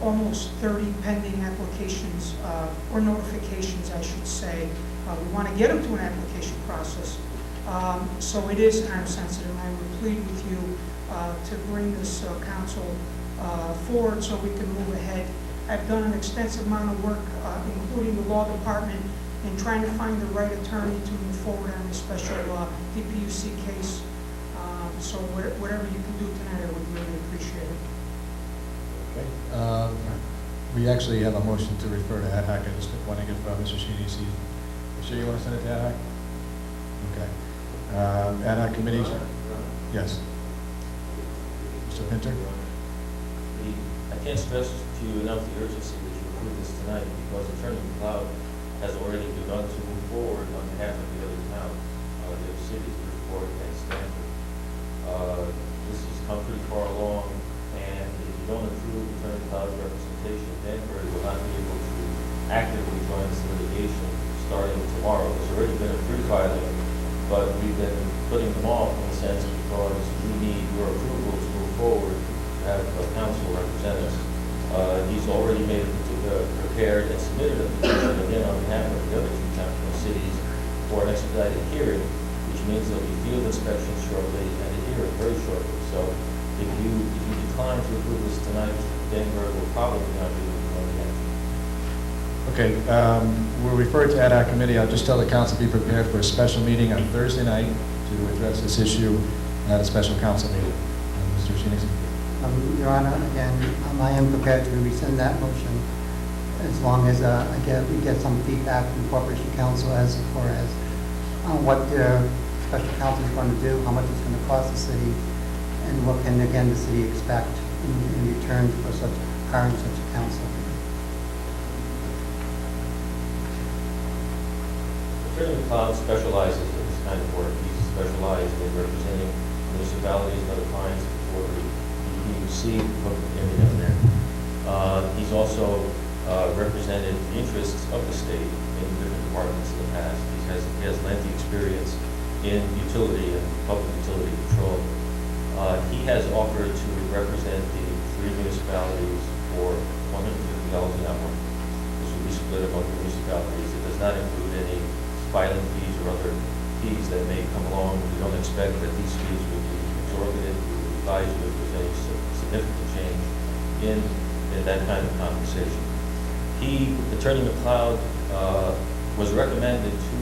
almost 30 pending applications, or notifications, I should say. We want to get them to an application process. So it is time sensitive. I would plead with you to bring this council forward so we can move ahead. I've done an extensive amount of work, including the law department, in trying to find the right attorney to move forward on this special DPUC case. So whatever you can do tonight, I would really appreciate it. Okay. We actually have a motion to refer to ad hoc. I just want to give Mr. Sheedy, you sure you want to send it to ad hoc? Okay. Ad hoc committees? Yes. Mr. Pinter? I can't stress to you enough the urgency that you approve this tonight, because Attorney McLeod has already begun to move forward on behalf of the other towns, the other cities, Bridgeport and Stamford. This has come pretty far along, and if you don't approve Attorney McLeod's representation, Danbury will not be able to actively join this litigation starting tomorrow. There's already been a pre-filing, but we've been putting them off in the sense because we need your approval to move forward to have a counsel represent us. He's already prepared and submitted a petition again on behalf of the other two township cities for an expedited hearing, which means there'll be field inspections shortly and a hearing very shortly. So if you decline to approve this tonight, Danbury will probably not be able to go again. Okay, we'll refer to ad hoc committee. I'll just tell the council to be prepared for a special meeting on Thursday night to address this issue at a special council meeting. Mr. Sheedy? Your Honor, again, I am prepared to rescind that motion as long as we get some feedback from the Corporation Counsel as far as what their special counsel is going to do, how much it's going to cost the city, and what can, again, the city expect in return for hiring such a counsel. Attorney McLeod specializes in this kind of work. He's specialized in representing municipalities and other clients before the PUC, public hearing down there. He's also represented interests of the state in different departments in the past. He has lengthy experience in utility and public utility control. He has offered to represent the 3 municipalities for $150 an hour. This will be split among the municipalities. It does not include any filing fees or other fees that may come along. We don't expect that these fees would be exorbitant. We would advise you if there's any significant change in that kind of compensation. Attorney McLeod, was recommended to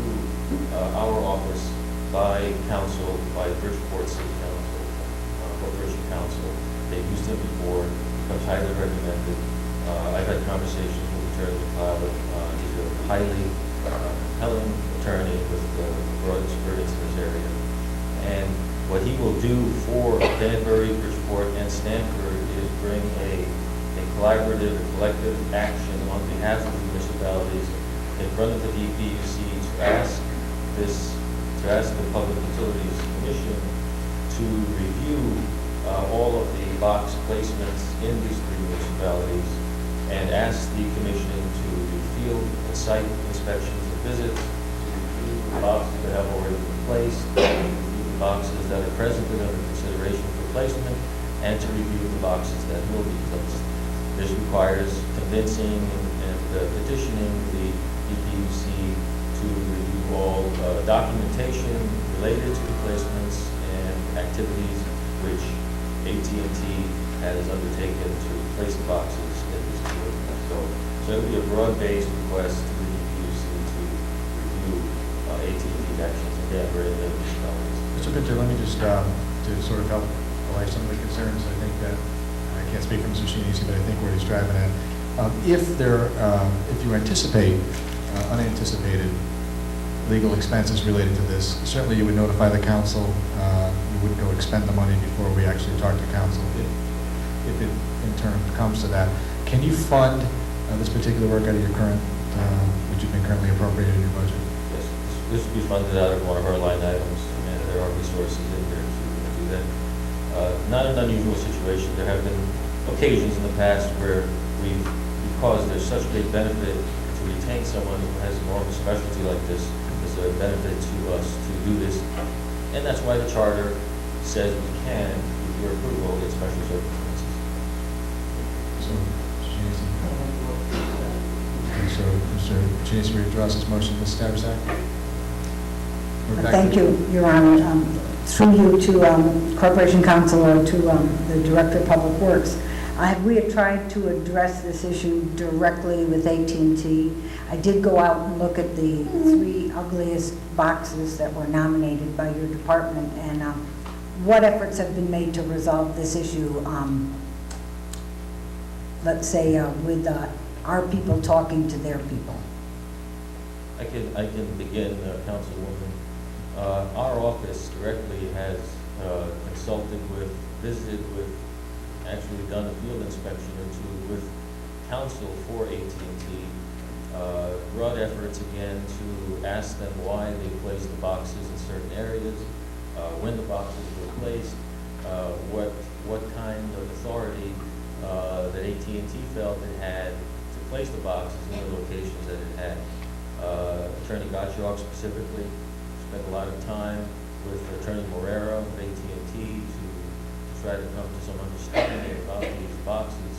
our office by council, by Bridgeport City Council, Corporation Council. They've used him before, becomes highly recommended. I've had conversations with Attorney McLeod. He's a highly compelling attorney with broad experience in this area. And what he will do for Danbury, Bridgeport, and Stamford is bring a collaborative, collective action on behalf of the municipalities in front of the DPUC to ask the Public Utilities Commission to review all of the box placements in these 3 municipalities and ask the commission to do field and site inspections and visits, to review the boxes that have already been placed, to review the boxes that are present and under consideration for placement, and to review the boxes that will be placed. This requires convincing and petitioning the DPUC to review all documentation related to the placements and activities which AT&T has undertaken to place the boxes in this community. So it would be a broad-based request to the DPUC to review AT&T's actions in Danbury and the municipalities. Mr. Pinter, let me just, to sort of help allay some of the concerns, I think that, I can't speak for Mr. Shinisi, but I think where he's driving at, if you anticipate unanticipated legal expenses related to this, certainly you would notify the council. You wouldn't go expend the money before we actually talk to council, if it in turn comes to that. Can you fund this particular work out of your current, which you've been currently appropriated in your budget? Yes, this will be funded out of one of our line items, and there are resources in there to do that. Not an unusual situation. There have been occasions in the past where because there's such great benefit to retain someone who has a normal specialty like this, there's a benefit to us to do this. And that's why the charter says we can, with your approval, in special circumstances. So, Mr. Shinisi. So, Mr. Shinisi withdraws his motion to establish that. Thank you, Your Honor. Through you to Corporation Counsel or to the Director of Public Works. We have tried to address this issue directly with AT&T. I did go out and look at the 3 ugliest boxes that were nominated by your department, and what efforts have been made to resolve this issue, let's say, with our people talking to their people. I can begin, Councilwoman. Our office directly has visited with, actually done a field inspection or 2 with counsel for AT&T. Broad efforts again to ask them why they placed the boxes in certain areas, when the boxes were placed, what kind of authority that AT&T felt it had to place the boxes in the locations that it had. Attorney Gottschalk specifically spent a lot of time with Attorney Morera of AT&T to try to come to some understanding about these boxes.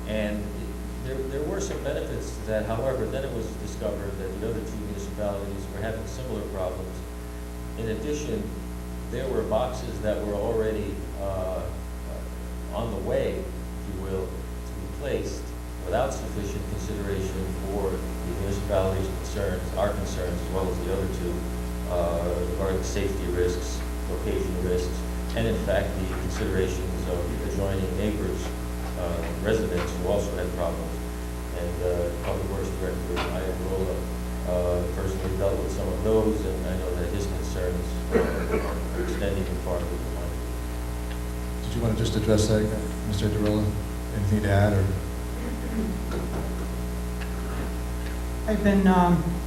And there were some benefits to that. However, then it was discovered that the other 2 municipalities were having similar problems. In addition, there were boxes that were already on the way, if you will, to be placed without sufficient consideration for the municipality's concerns, our concerns, as well as the other 2, regarding safety risks, location risks, and in fact the considerations of adjoining neighbors, residents who also had problems. And Public Works Director Maya Girola personally dealt with some of those, and I know that his concerns are extending far to the line. Did you want to just address that, Mr. Girola? Anything to add? Or? I've been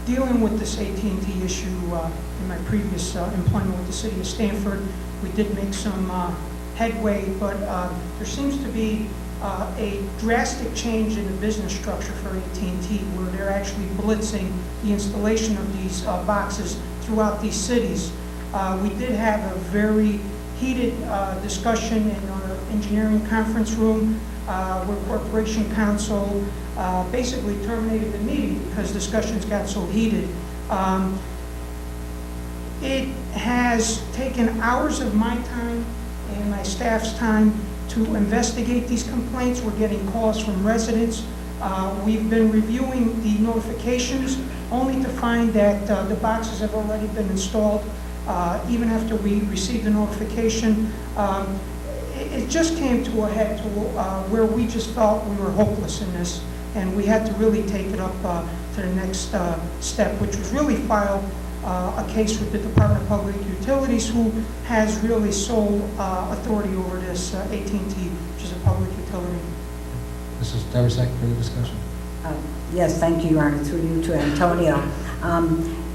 dealing with this AT&T issue in my previous employment with the city of Stamford. We did make some headway, but there seems to be a drastic change in the business structure for AT&T, where they're actually blitzing the installation of these boxes throughout these cities. We did have a very heated discussion in our engineering conference room where Corporation Counsel basically terminated the meeting because discussions got so heated. It has taken hours of my time and my staff's time to investigate these complaints. We're getting calls from residents. We've been reviewing the notifications only to find that the boxes have already been installed. Even after we received the notification, it just came to a head to where we just felt we were hopeless in this, and we had to really take it up to the next step, which was really file a case with the Department of Public Utilities, who has really sole authority over this AT&T, which is a public utility. Mrs. Darvasek, further discussion? Yes, thank you, Your Honor. Through you to Antonio.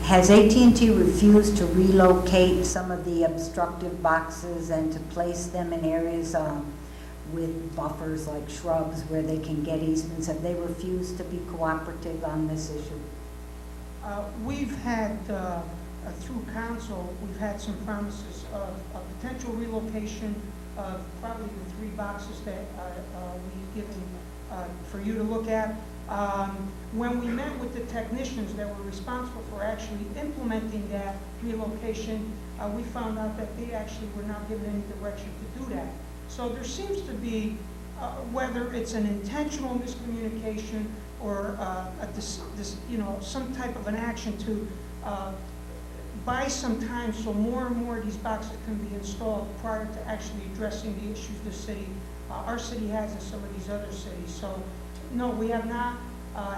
Has AT&T refused to relocate some of the obstructive boxes and to place them in areas with buffers like shrubs where they can get easements? Have they refused to be cooperative on this issue? We've had, through council, we've had some promises of a potential relocation of probably the 3 boxes that we've given for you to look at. When we met with the technicians that were responsible for actually implementing that relocation, we found out that they actually were not given any direction to do that. So there seems to be, whether it's an intentional miscommunication or some type of an action to buy some time so more and more of these boxes can be installed prior to actually addressing the issues the city, our city has in some of these other cities. So no, we have not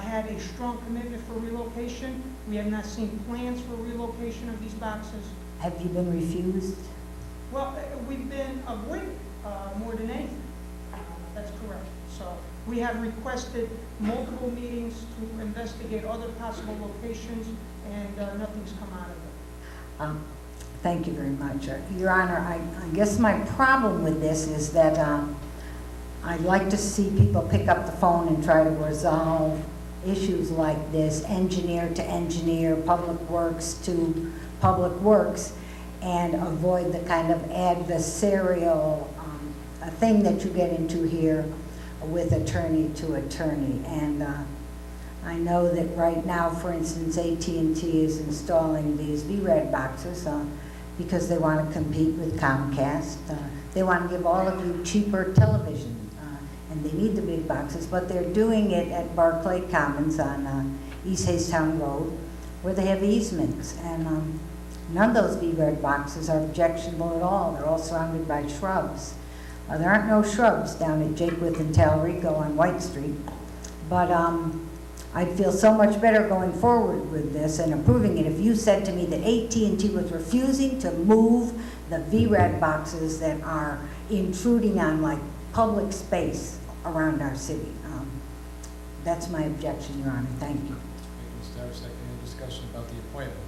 had a strong commitment for relocation. We have not seen plans for relocation of these boxes. Have you been refused? Well, we've been avoided more than anything. That's correct. So we have requested multiple meetings to investigate other possible locations, and nothing's come out of it. Thank you very much. Your Honor, I guess my problem with this is that I'd like to see people pick up the phone and try to resolve issues like this, engineer to engineer, public works to public works, and avoid the kind of adversarial thing that you get into here with attorney to attorney. And I know that right now, for instance, AT&T is installing these VRAD boxes because they want to compete with Comcast. They want to give all of you cheaper television, and they need the big boxes, but they're doing it at Barclay Commons on East Haystown Road, where they have easements. And none of those VRAD boxes are objectionable at all. They're all surrounded by shrubs. There aren't no shrubs down at Jakewith and Talrico on White Street, but I'd feel so much better going forward with this and approving it if you said to me that AT&T was refusing to move the VRAD boxes that are intruding on like public space around our city. That's my objection, Your Honor. Thank you. Thank you, Ms. Darvasek. Any discussion about the appointment?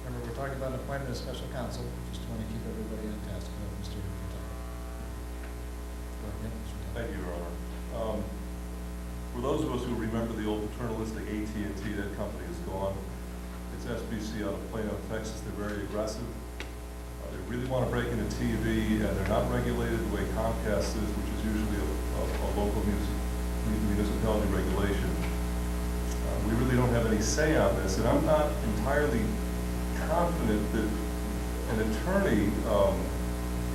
Remember, we're talking about an appointment of special counsel. Just want to keep everybody on task. Mr. Thank you, Your Honor. For those of us who remember the old paternalistic AT&T, that company is gone. It's SBC out of Plano, Texas. They're very aggressive. They really want to break into TV, and they're not regulated the way Comcast is, which is usually a local municipality regulation. We really don't have any say on this, and I'm not entirely confident that an attorney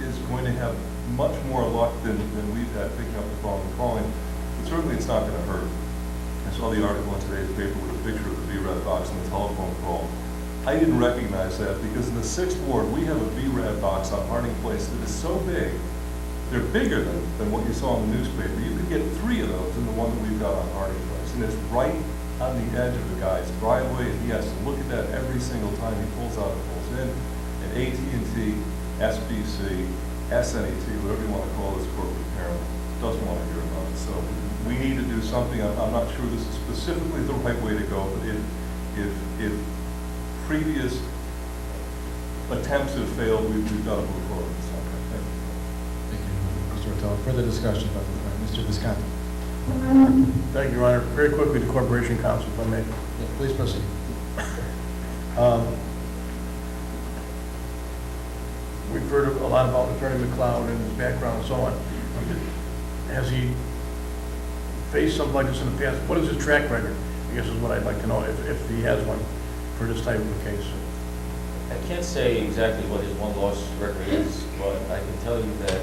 is going to have much more luck than we've had picking up the phone and calling. But certainly it's not going to hurt. I saw the article in today's paper with a picture of the VRAD box and the telephone call. I didn't recognize that because in the 6th Ward, we have a VRAD box on Harding Place that is so big, they're bigger than what you saw in the newspaper. You could get 3 of those in the one that we've got on Harding Place. And it's right on the edge of the guy's driveway, and he has to look at that every single time he pulls out and pulls in. And AT&T, SBC, SNET, whatever you want to call this corporate parent, doesn't want to hear about it. So we need to do something, I'm not sure this is specifically the right way to go, but if previous attempts have failed, we've got to move forward with something. Thank you. Thank you, Mr. Rotella. Further discussion about the plan? Mr. Visconti? Thank you, Your Honor. Very quickly, the Corporation Council, if I may. Yeah, please proceed. We've heard a lot about Attorney McLeod and his background and so on. Has he faced something like this in the past? What is his track record? I guess is what I'd like to know, if he has one for this type of a case. I can't say exactly what his one loss record is, but I can tell you that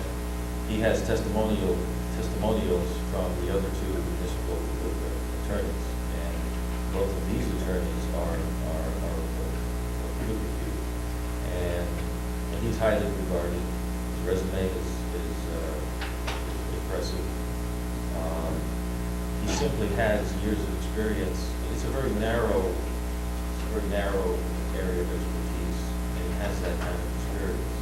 he has testimonials from the other two municipal attorneys, and both of these attorneys are good review. And he's highly regarded. His resume is impressive. He simply has years of experience. It's a very narrow area of expertise, and he has that kind of experience.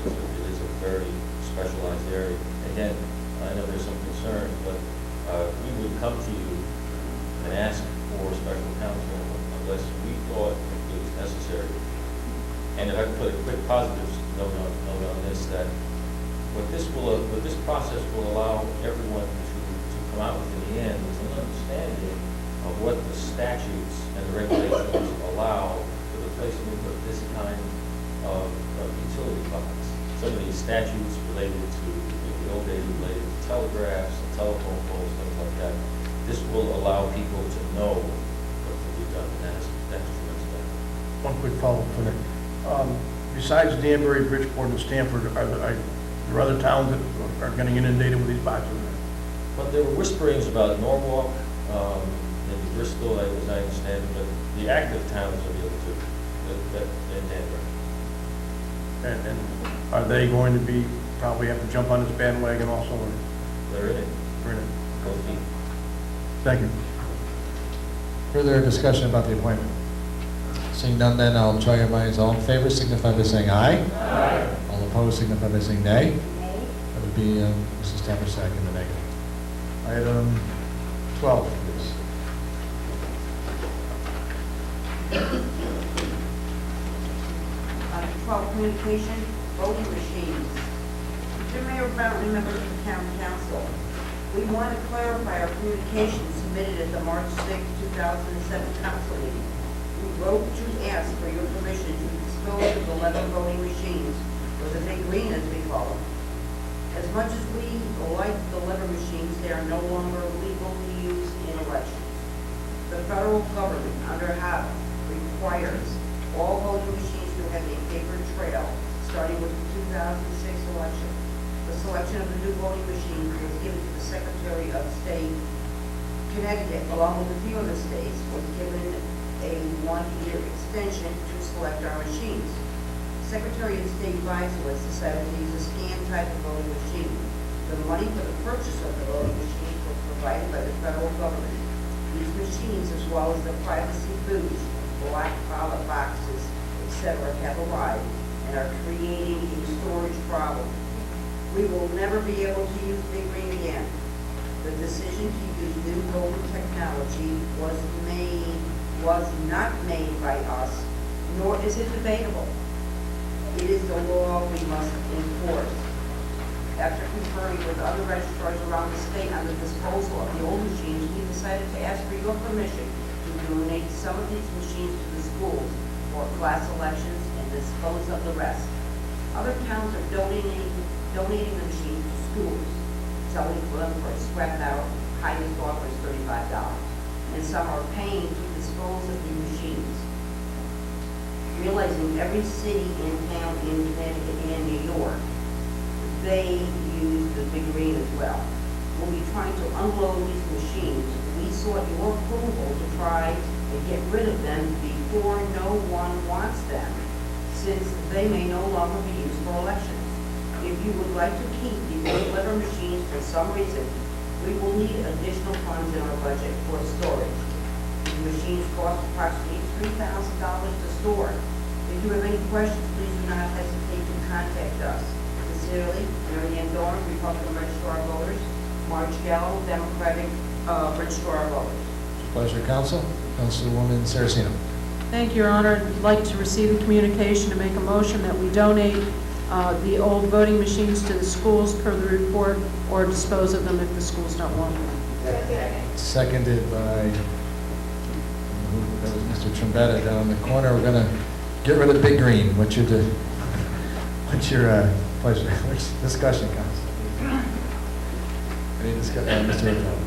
It is a very specialized area. Again, I know there's some concern, but we would come to you and ask for special counsel unless we thought it was necessary. And if I could put a quick positive note on this, that what this process will allow everyone to come out with in the end is an understanding of what the statutes and the regulations allow for the placement of this kind of utility box. Some of these statutes related to, in the old days, related to telegraphs, and telephone poles, things like that. This will allow people to know what can be done, and that's tremendous. One quick follow-up for that. Besides Danbury, Bridgeport, and Stamford, are there other towns that are getting inundated with these boxes? But there were whisperings about Norwalk, maybe Bristol, as I understand it, but the active towns are the other two, and Danbury. And are they going to be, probably have to jump on this bandwagon also? Or? They're in it. They're in it. Both feet. Thank you. Further discussion about the appointment? Seeing none, then I'll try your minds. All in favor signify by saying aye. Aye. All opposed signify by saying nay. Nay. That would be Mrs. Tamasak in the negative. Item 12, please. Item 12, communication, voting machines. Mr. Mayor Brown and members of the Town Council, we want to clarify our communication submitted at the March 6, 2007 council meeting. We wrote to ask for your permission to dispose of 11 voting machines, or the big green as we call them. As much as we like the lever machines, they are no longer legal to use in elections. The federal government, under HAB, requires all voting machines to have a paper trail, starting with the 2006 election. The selection of the new voting machines was given to the Secretary of State. Connecticut, along with a few other states, was given a one-year extension to select our machines. Secretary of State Weisowitz decided to use a scan type of voting machine. The money for the purchase of the voting machines was provided by the federal government. These machines, as well as the privacy booths, black ballot boxes, etc., have arrived and are creating a storage problem. We will never be able to use Big Green again. The decision to use new voting technology was not made by us, nor is it debatable. It is the law we must enforce. After conferring with other registrars around the state on the disposal of the old machines, we decided to ask for your permission to donate some of these machines to the schools for class elections and dispose of the rest. Other towns are donating the machines to schools, selling them for a scrap out, highest offer is $35, and some are paying to dispose of the machines. Realizing every city and town in Connecticut and New York, they use the Big Green as well. We'll be trying to unload these machines. We sought your approval to try and get rid of them before no one wants them, since they may no longer be used for elections. If you would like to keep the old lever machines for some reason, we will need additional funds in our budget for storage. The machines cost approximately $3,000 to store. If you have any questions, please do not hesitate to contact us. Sincerely, Mary Ann Dorn, Republican Registrar of Voters, Marge Gallo, Democratic register our voters. Pleasure, council. Councilwoman Saraceno. Thank you, Your Honor. I'd like to receive the communication to make a motion that we donate the old voting machines to the schools per the report, or dispose of them if the schools don't want them. Seconded by that was Mr. Trombetta down in the corner. We're going to get rid of Big Green. What's your pleasure? Which discussion, council? Any discussion? Mr. O'Donnell.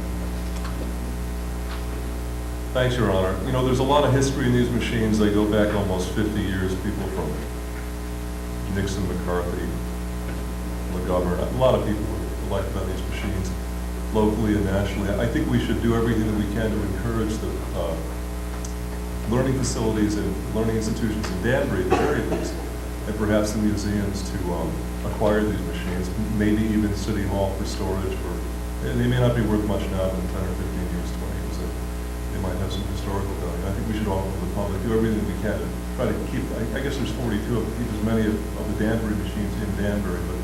Thanks, Your Honor. You know, there's a lot of history in these machines. They go back almost 50 years. People from Nixon, McCarthy, McGovern, a lot of people were elected on these machines, locally and nationally. I think we should do everything that we can to encourage the learning facilities and learning institutions in Danbury, at the very least, and perhaps the museums to acquire these machines, maybe even City Hall for storage. They may not be worth much now, but in 10 or 15 years, 20 years, they might have some historical value. I think we should offer the public, do everything we can to try to keep, I guess there's 42 of them, keep as many of the Danbury machines in Danbury, but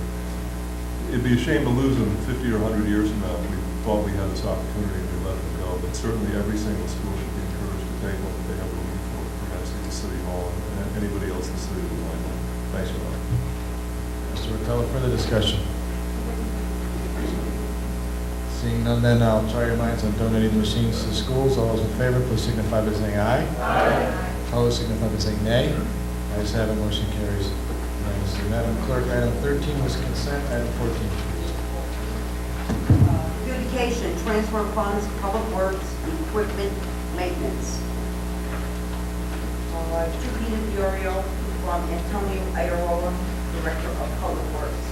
it'd be a shame to lose them 50 or 100 years from now. We thought we had this opportunity and we let them go, but certainly every single school should be encouraged to take one that they have room for, perhaps at the City Hall and anybody else in the city would like one. Thanks, Your Honor. Mr. Rotella, further discussion? Seeing none, then I'll try your minds on donating the machines to the schools. All those in favor, please signify by saying aye. Aye. Opposed, signify by saying nay. Ayes have it, motion carries unanimously. Madam Clerk, item 13 was consent. Item 14. Communication, transfer of funds, public works, equipment, maintenance. To Peter Fiorio from Antonio Ayarola, Director of Public Works.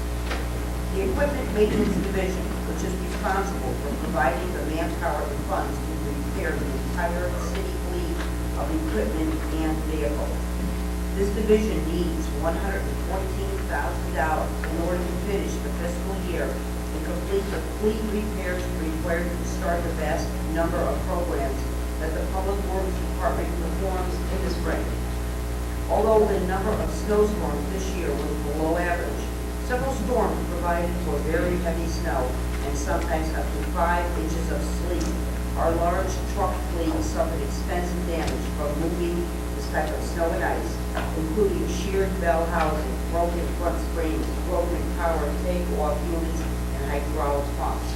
The Equipment Maintenance Division, which is responsible for providing the manpower and funds to repair the entire city fleet of equipment and vehicles. This division needs $114,000 in order to finish the fiscal year and complete the fleet repairs required to start the vast number of programs that the Public Works Department performs in the spring. Although the number of snowstorms this year was below average, several storms provided for very heavy snow and sometimes up to 5 inches of sleet. Our large truck fleet suffered extensive damage from moving the speck of snow and ice, including sheared bell housing, broken front springs, broken power take-off units, and hydraulic pumps.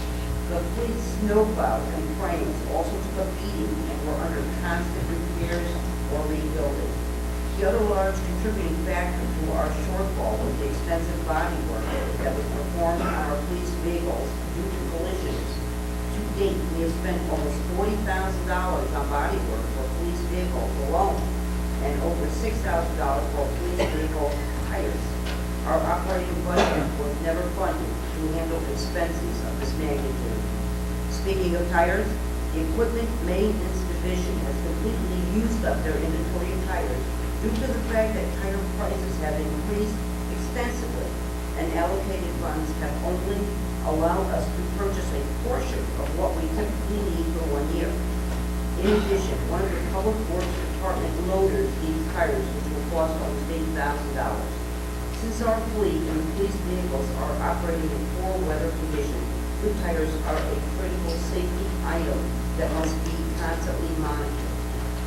The fleet's snowplows and frames also took a beating and were under constant repairs or rebuilding. The other large contributing factor to our shortfall was the extensive body work that was performed on our police vehicles due to collisions. To date, we have spent almost $40,000 on body work for police vehicles alone, and over $6,000 for police vehicle tires. Our operating budget was never funded to handle expenses of this magnitude. Speaking of tires, the Equipment Maintenance Division has completely used up their inventory of tires due to the fact that tire prices have increased extensively, and allocated funds have only allowed us to purchase a portion of what we typically need for 1 year. In addition, one of the Public Works Department loaders needs tires, which will cost almost $8,000. Since our fleet and police vehicles are operating in poor weather conditions, good tires are a critical safety item that must be constantly monitored.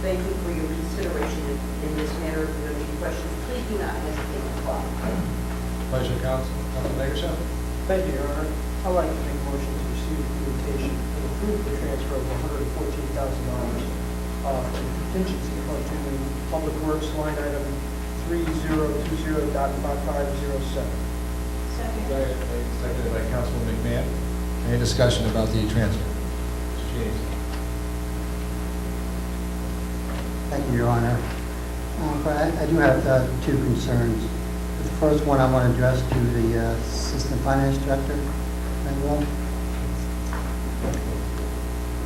Thank you for your consideration in this matter. If you have any questions, please do not hesitate to call. Pleasure, council. Councilman Hagerstown. Thank you, Your Honor. I'd like to make a motion to receive the communication and approve the transfer of $114,000 from the contingency fund to the Public Works line item 3020.5507. Seconded by Councilman McMahon. Any discussion about the transfer? Mr. James. Thank you, Your Honor. But I do have two concerns. The first one I want to address to the Assistant Finance Director, Manuel.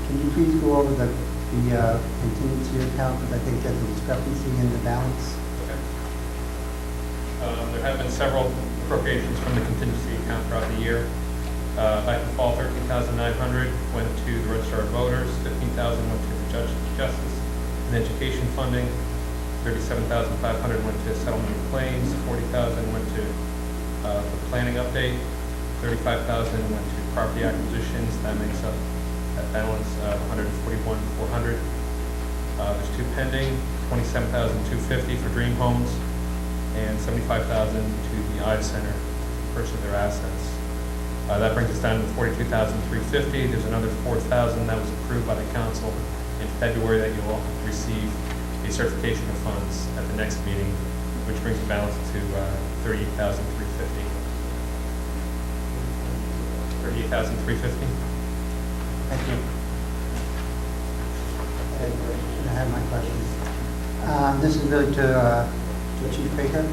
Can you please go over the contingency account, because I think there's a discrepancy in the balance? Okay. There have been several appropriations from the contingency account throughout the year. Back in the fall, $13,900 went to the register of voters, $15,000 went to the justice and education funding, $37,500 went to settlement of claims, $40,000 went to the planning update, $35,000 went to property acquisitions. That makes up That balance of $141,400. There's two pending, $27,250 for Dream Homes and $75,000 to the Ives Center to purchase their assets. That brings us down to $42,350. There's another $4,000 that was approved by the council in February that you will receive a certification of funds at the next meeting, which brings the balance to $38,350. $38,350. Thank you. I have my questions. This is really to Chief Baker.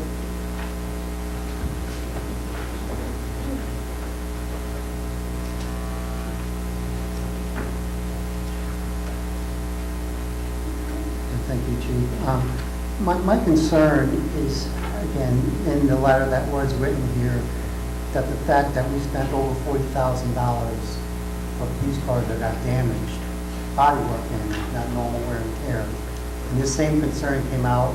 Thank you, Chief. My concern is, again, in the letter that was written here, that the fact that we spent over $40,000 for police cars that got damaged, bodywork damage, not normal wear and tear. And this same concern came out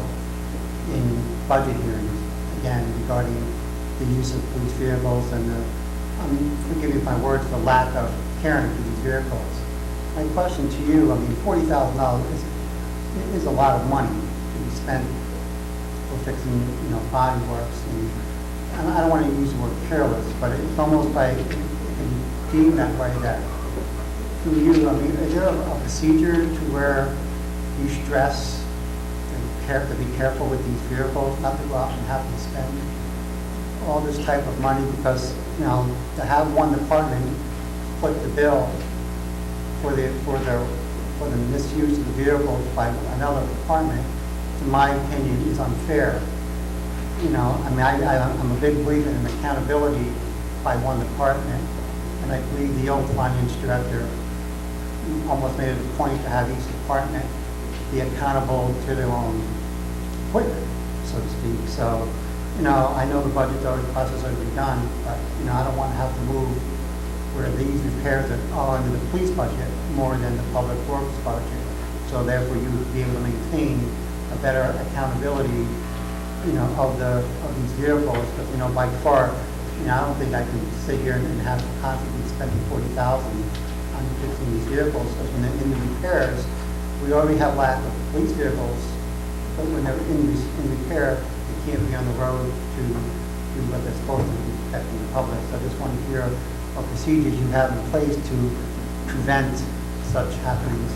in budget hearings, again, regarding the use of police vehicles and the, forgive me if my words, the lack of caring for these vehicles. My question to you, $40,000 is a lot of money to be spent for fixing, bodyworks, and I don't want to use the word careless, but it's almost like it can be deemed that way. That through you, is there a procedure to where you stress and to be careful with these vehicles, not to go out and have to spend all this type of money, because to have one department foot the bill for the misuse of the vehicles by another department, in my opinion, is unfair. I'm a big believer in accountability by one department, and I believe the old finance director almost made it a point to have each department be accountable to their own equipment, so to speak. So, I know the budget process already done, but, I don't want to have to move where these repairs are under the police budget more than the public works budget. So therefore, you would be able to maintain a better accountability, of these vehicles. But, by far, I don't think I can sit here and have to constantly spending $40,000 on fixing these vehicles, because when they're in the repairs, we already have lack of police vehicles, but when they're in repair, they can't be on the road to do what they're supposed to be, protecting the public. So I just want to hear what procedures you have in place to prevent such happenings.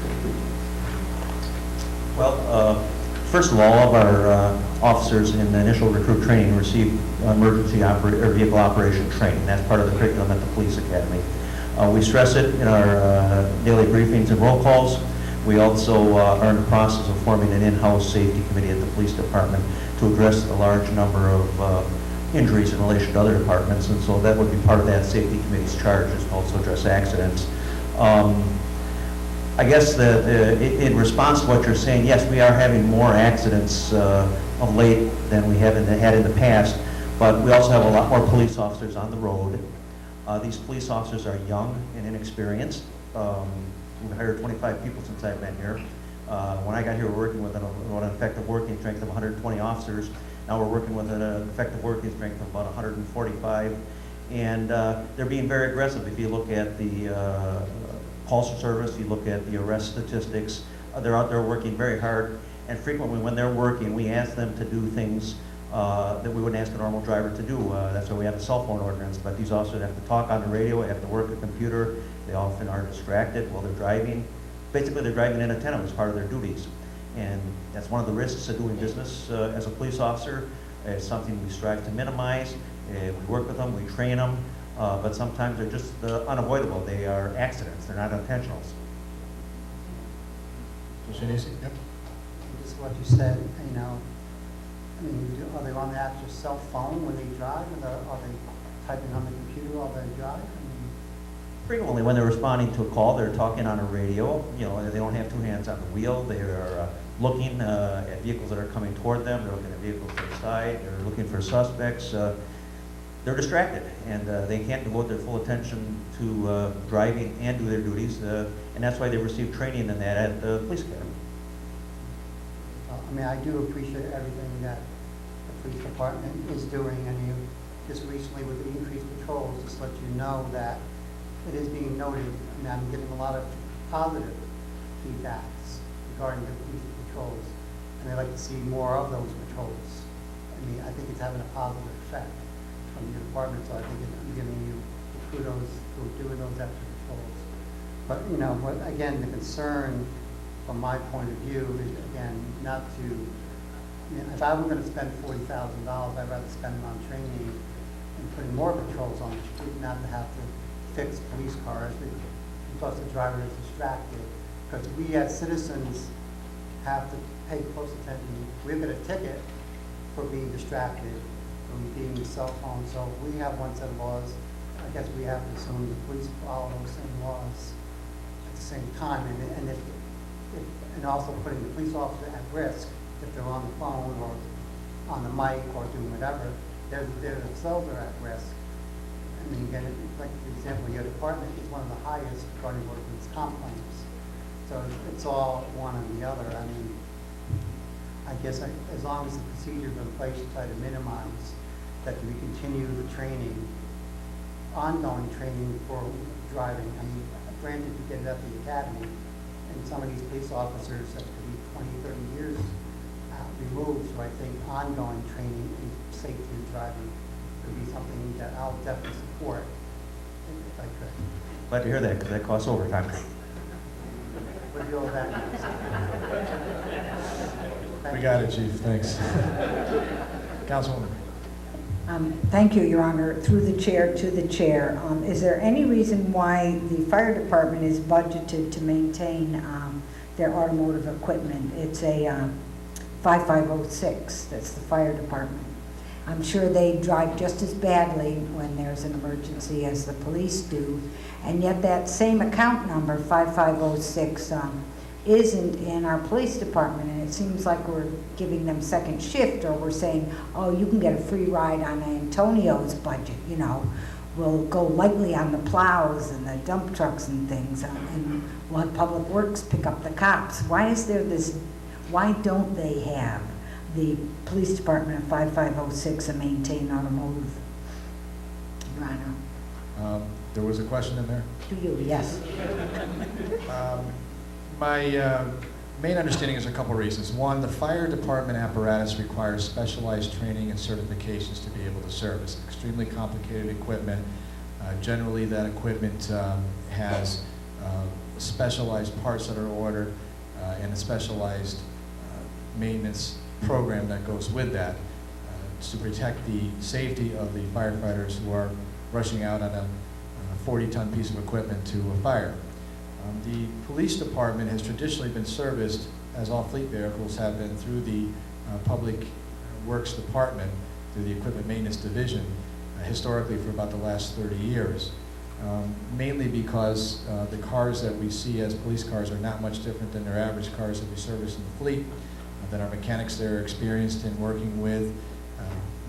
Well, first of all of our officers in the initial recruit training receive emergency vehicle operation training. That's part of the curriculum at the police academy. We stress it in our daily briefings and roll calls. We also are in the process of forming an in-house safety committee at the police department to address a large number of injuries in relation to other departments, and so that would be part of that safety committee's charge, is also address accidents. I guess that in response to what you're saying, yes, we are having more accidents of late than we had in the past, but we also have a lot more police officers on the road. These police officers are young and inexperienced. We've hired 25 people since I've been here. When I got here, we're working with an effective working strength of 120 officers. Now we're working with an effective working strength of about 145, and they're being very aggressive. If you look at the pulse service, you look at the arrest statistics, they're out there working very hard, and frequently when they're working, we ask them to do things that we wouldn't ask a normal driver to do. That's why we have a cell phone ordinance, but these officers have to talk on the radio, they have to work a computer, they often are distracted while they're driving. Basically, they're driving inattentive as part of their duties. And that's one of the risks of doing business as a police officer. It's something we strive to minimize. We work with them, we train them, but sometimes they're just unavoidable. They are accidents, they're not intentionals. Yep. Just what you said, are they on the actual cell phone when they drive, or are they typing on the computer while they drive? Frequently, when they're responding to a call, they're talking on a radio. They don't have two hands on the wheel. They are looking at vehicles that are coming toward them. They're looking at vehicles to the side. They're looking for suspects. They're distracted, and they can't devote their full attention to driving and do their duties. And that's why they receive training in that at the police academy. I do appreciate everything that the police department is doing, and just recently with the increased patrols, just let you know that it is being noted, and I'm getting a lot of positive feedbacks regarding the police patrols, and I'd like to see more of those patrols. I mean, I think it's having a positive effect from your department, so I think I'm giving you kudos for doing those extra patrols. But, you know, again, the concern from my point of view is, again, not to, you know, if I were going to spend $40,000, I'd rather spend it on training and putting more patrols on the street, not to have to fix police cars because the driver is distracted. Because we as citizens have to pay close attention. We'll get a ticket for being distracted, from being cell phone. So if we have one set of laws, I guess we have to assume the police follow those same laws at the same time. And also putting the police officer at risk if they're on the phone or on the mic or doing whatever, they themselves are at risk. I mean, again, like for example, your department is one of the highest regarding workers' comp claims. So it's all one or the other. I mean, I guess as long as the procedures are in place to try to minimize that, we continue the training, ongoing training for driving. I mean, granted, you get it at the academy, and some of these police officers that could be 20, 30 years removed. So I think ongoing training in safety and driving would be something that I'll definitely support if I could. Glad to hear that, because that costs overtime. What do you all that? We got it, Chief, thanks. Councilwoman. Thank you, Your Honor. Through the chair to the chair. Is there any reason why the fire department is budgeted to maintain their automotive equipment? It's a 5506, that's the fire department. I'm sure they drive just as badly when there's an emergency as the police do, and yet that same account number, 5506, isn't in our police department, and it seems like we're giving them second shift, or we're saying, oh, you can get a free ride on Antonio's budget, you know. We'll go lightly on the plows and the dump trucks and things, and we'll have Public Works pick up the cops. Why is there this, why don't they have the police department of 5506 and maintain automotive? Your Honor. There was a question in there? To you, yes. My main understanding is a couple reasons. One, the fire department apparatus requires specialized training and certifications to be able to service. Extremely complicated equipment. Generally, that equipment has specialized parts that are ordered and a specialized maintenance program that goes with that to protect the safety of the firefighters who are rushing out on a 40-ton piece of equipment to a fire. The police department has traditionally been serviced, as all fleet vehicles have been, through the Public Works Department, through the Equipment Maintenance Division, historically for about the last 30 years. Mainly because the cars that we see as police cars are not much different than their average cars that we service in the fleet, that our mechanics there are experienced in working with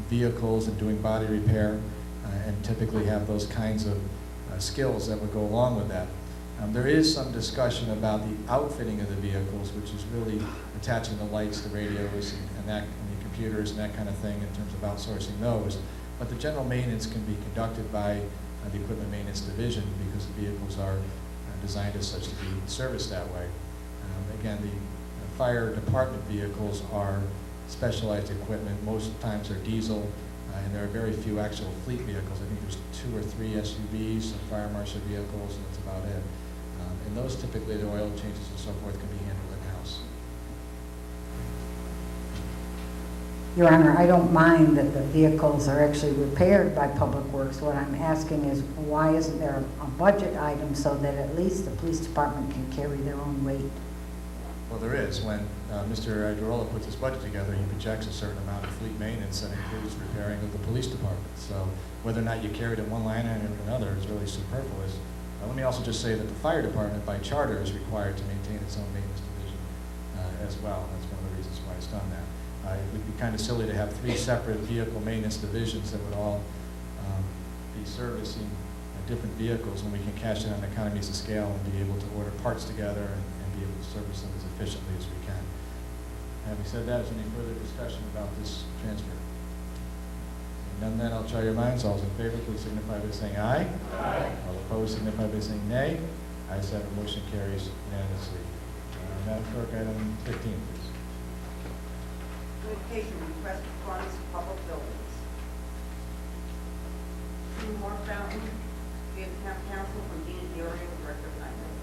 vehicles and doing body repair, and typically have those kinds of skills that would go along with that. There is some discussion about the outfitting of the vehicles, which is really attaching the lights, the radios, and the computers and that kind of thing in terms of outsourcing those. But the general maintenance can be conducted by the Equipment Maintenance Division because the vehicles are designed as such to be serviced that way. Again, the fire department vehicles are specialized equipment. Most times they're diesel, and there are very few actual fleet vehicles. I think there's 2 or 3 SUVs, some fire marshal vehicles, and that's about it. And those typically, the oil changes and so forth can be handled in-house. Your Honor, I don't mind that the vehicles are actually repaired by Public Works. What I'm asking is, why isn't there a budget item so that at least the police department can carry their own weight? Well, there is. When Mr. Idarola puts his budget together, he projects a certain amount of fleet maintenance that includes repairing of the police department. So whether or not you carry it in one line item or another is really superfluous. Let me also just say that the fire department, by charter, is required to maintain its own maintenance division as well. And that's one of the reasons why it's done that. It would be kind of silly to have 3 separate vehicle maintenance divisions that would all be servicing different vehicles when we can cash in on economies of scale and be able to order parts together and be able to service them as efficiently as we can. Having said that, is there any further discussion about this transfer? None then, I'll try your minds. All those in favor, please signify by saying aye. Aye. All opposed, signify by saying nay. Ayes have it, motion carries unanimously. Madam Clerk, item 15, please. Communication request for funds, public buildings. To Mark Fountain, Vietnam Council from Dean of the Area Director of Nightmare.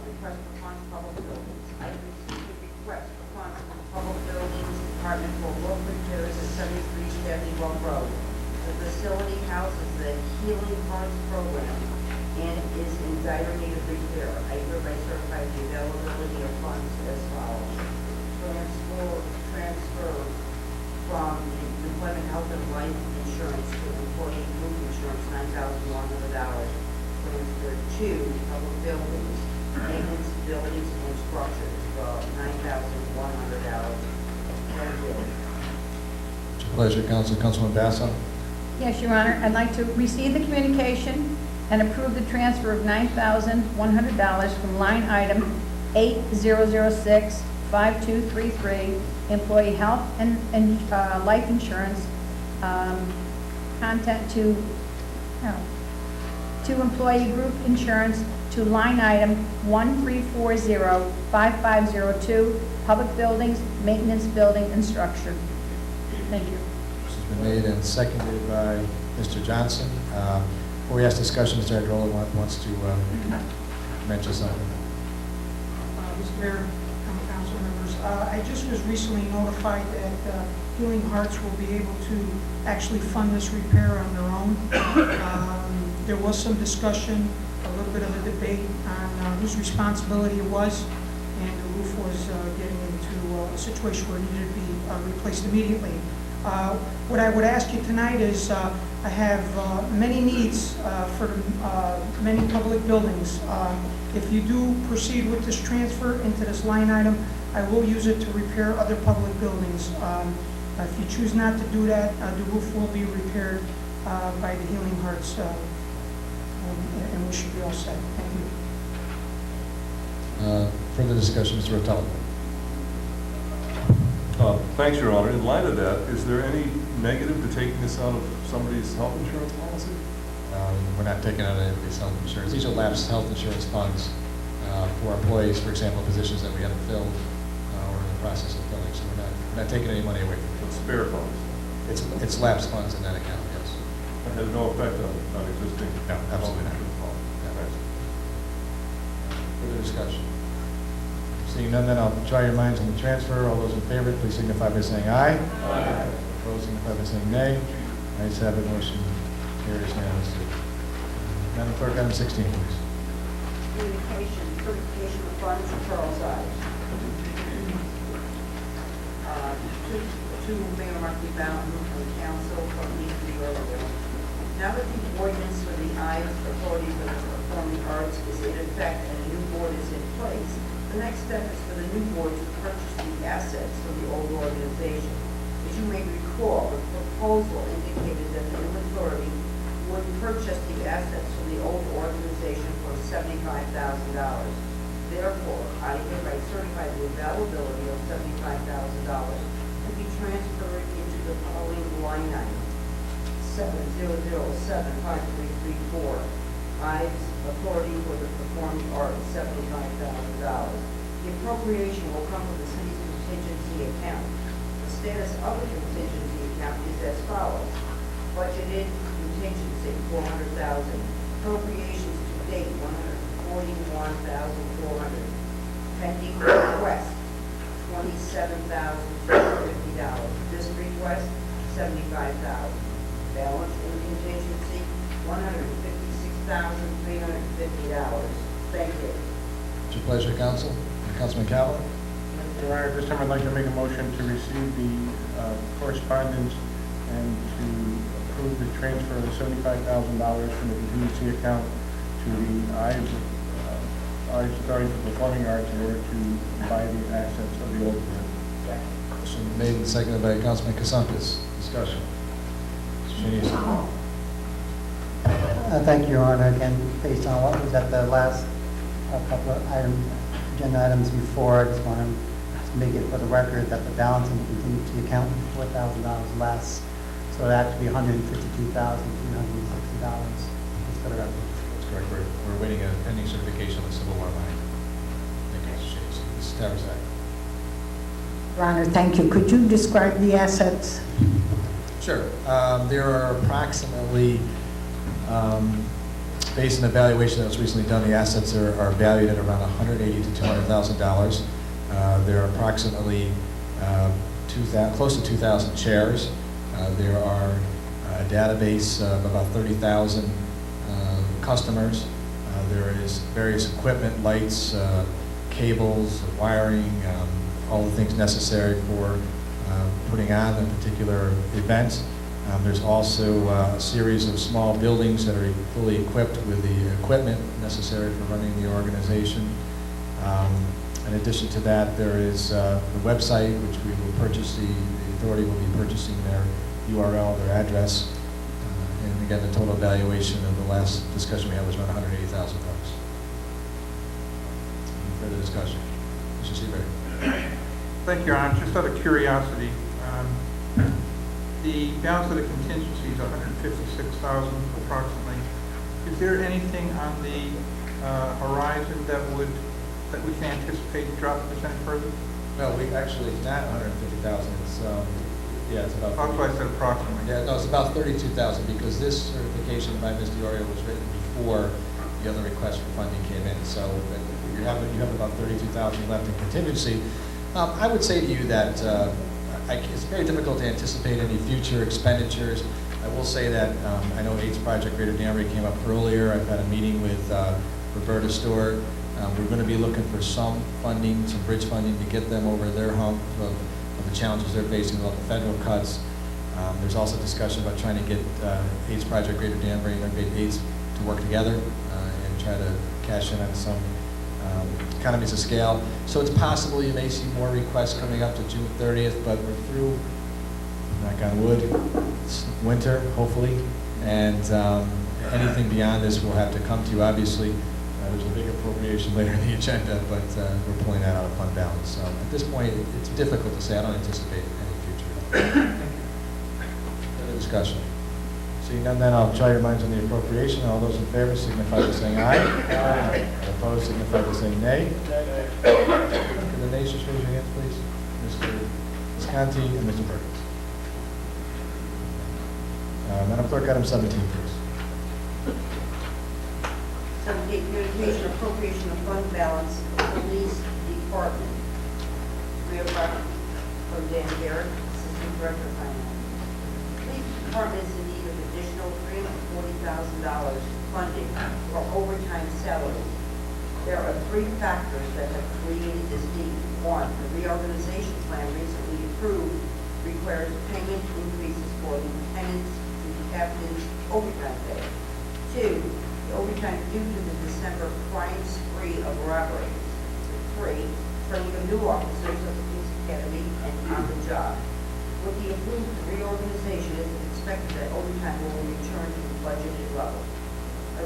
Request for funds, public buildings. I received a request for funds from the Public Buildings Department for roof repairs at 7371 Road. The facility houses the Healing Hearts Program and is in dire need of repair. I hereby certify the availability of funds as follows. Transfer from the Employment Health and Life Insurance to Employee Group Insurance, $9,100. Transfer to Public Buildings, Maintenance, Buildings, and Structures, $9,100. It's your pleasure, Councilman Basso. Yes, Your Honor, I'd like to receive the communication and approve the transfer of $9,100 from line item 8006-5233, Employee Health and Life Insurance, content to Employee Group Insurance, to line item 1340-5502, Public Buildings, Maintenance, Building, and Structure. Thank you. This has been made and seconded by Mr. Johnson. Before we ask discussion, Mr. Agrola wants to mention something. Mr. Mayor, council members, I just was recently notified that Healing Hearts will be able to actually fund this repair on their own. There was some discussion, a little bit of a debate on whose responsibility it was, and the roof was getting into a situation where it needed to be replaced immediately. What I would ask you tonight is, I have many needs for many public buildings. If you do proceed with this transfer into this line item, I will use it to repair other public buildings. If you choose not to do that, the roof will be repaired by the Healing Hearts, and we should be all set. Thank you. Further discussion, Mr. Rotella. Thanks, Your Honor. In light of that, is there any negative to taking this out of somebody's health insurance policy? We're not taking out anybody's health insurance. These are lapsed health insurance funds for employees, for example, positions that we haven't filled or in the process of filling. So we're not taking any money away from it. It's spare funds. It's lapsed funds in that account, yes. It has no effect on existing? No, absolutely not. Thanks. Further discussion? Seeing none, then I'll try your minds on the transfer. All those in favor, please signify by saying aye. Aye. Opposed, signify by saying nay. Ayes have it, motion carries unanimously. Madam Clerk, item 16, please. Communication, certification of funds, Charles Ives. To Mayor Marky Fountain and the council from Dean of the Area. Now that the ordinance for the Ives Authority for the Performing Arts is in effect and a new board is in place, the next step is for the new board to purchase the assets from the old organization. As you may recall, the proposal indicated that the new authority would purchase the assets from the old organization for $75,000. Therefore, I hereby certify the availability of $75,000 to be transferred into the following line item: 70075334. Ives Authority for the Performing Arts, $75,000. The appropriation will come from the city's contingency account. The status of the contingency account is as follows: budgeted contingency $400,000, appropriations to date $141,400, pending request $27,250. This request $75,000. Balance in contingency $156,350. Thank you. It's your pleasure, Council. Councilman Callen. Your Honor, this time I'd like to make a motion to receive the correspondence and to approve the transfer of the $75,000 from the contingency account to the Ives Authority for Performing Arts in order to buy the assets of the old board. Motion made and seconded by Councilman Kasankas. Discussion. Mr. Shanice. Thank you, Your Honor. Again, based on what was at the last couple of agenda items before, I just want to make it for the record that the balance in the contingency account is $4,000 less. So that should be $152,360 instead of revenue. That's correct. We're waiting a pending certification of the Civil War line. Thank you, Mr. Shades. Mrs. Tavrzak. Your Honor, thank you. Could you describe the assets? Sure. There are approximately, based on the valuation that was recently done, the assets are valued at around $180,000 to $200,000. There are approximately close to 2,000 chairs. There are a database of about 30,000 customers. There is various equipment, lights, cables, wiring, all the things necessary for putting on a particular event. There's also a series of small buildings that are fully equipped with the equipment necessary for running the organization. In addition to that, there is the website, which we will purchase, the authority will be purchasing their URL, their address. And again, the total valuation of the last discussion we had was around $180,000. Any further discussion? Mr. Seabury. Thank you, Your Honor. Just out of curiosity, the balance of the contingency is $156,000 approximately. Is there anything on the horizon that we can anticipate dropping this any further? No, we actually, it's not 150,000. It's it's about. That's why I said approximately. Yeah, no, it's about 32,000 because this certification by Ms. Diorio was written before the other request for funding came in. So you have about 32,000 left in contingency. I would say to you that it's very difficult to anticipate any future expenditures. I will say that I know AIDS Project Greater Danbury came up earlier. I've had a meeting with Roberta Stewart. We're going to be looking for some funding, some bridge funding to get them over their hump of the challenges they're facing with all the federal cuts. There's also discussion about trying to get AIDS Project Greater Danbury and AIDS to work together and try to cash in on some economies of scale. So it's possible you may see more requests coming up to June 30th, but we're through, knock on wood, it's winter, hopefully, and anything beyond this will have to come to you. Obviously, there's a big appropriation later in the agenda, but we're pulling that out of fund balance. So at this point, it's difficult to say. I don't anticipate any future. Further discussion? Seeing none, then I'll try your minds on the appropriation. All those in favor signify by saying aye. Aye. Opposed signify by saying nay. Can the nays just raise your hands, please? Mr. Visconti and Mr. Perkins. Madam Clerk, item 17, please. 17, communication appropriation of fund balance, police department. We have from Dan Garrett, Assistant Director of Finance. Police department is in need of additional $340,000 funding for overtime salaries. There are three factors that have created this need. One, the reorganization plan recently approved requires payment increases for lieutenants and captains' overtime pay. Two, the overtime due to the December crime spree of robberies. Three, training of new officers of the police academy and on the job. With the approved reorganization, it is expected that overtime will return to the budgeted level.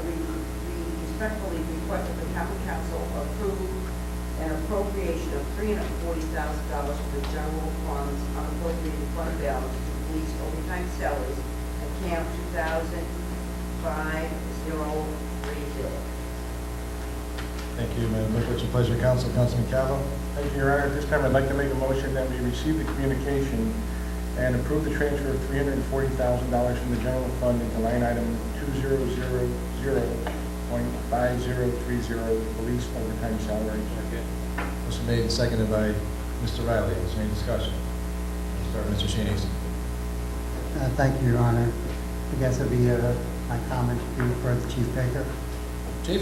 We respectfully request that the common council approve an appropriation of $340,000 for the general fund's unappropriated fund balance to police overtime salaries, account 205030. Thank you, Madam Clerk. What's your pleasure, Council? Councilman Calvo? Thank you, Your Honor. At this time, I'd like to make a motion that we receive the communication and approve the transfer of $340,000 from the general fund into line item 2000.5030, police overtime salary. Motion made and seconded by Mr. Riley. Is there any discussion? Let's start with Mr. Sheeney. Thank you, Your Honor. I guess it'd be my comment to be for the Chief Baker. Chief?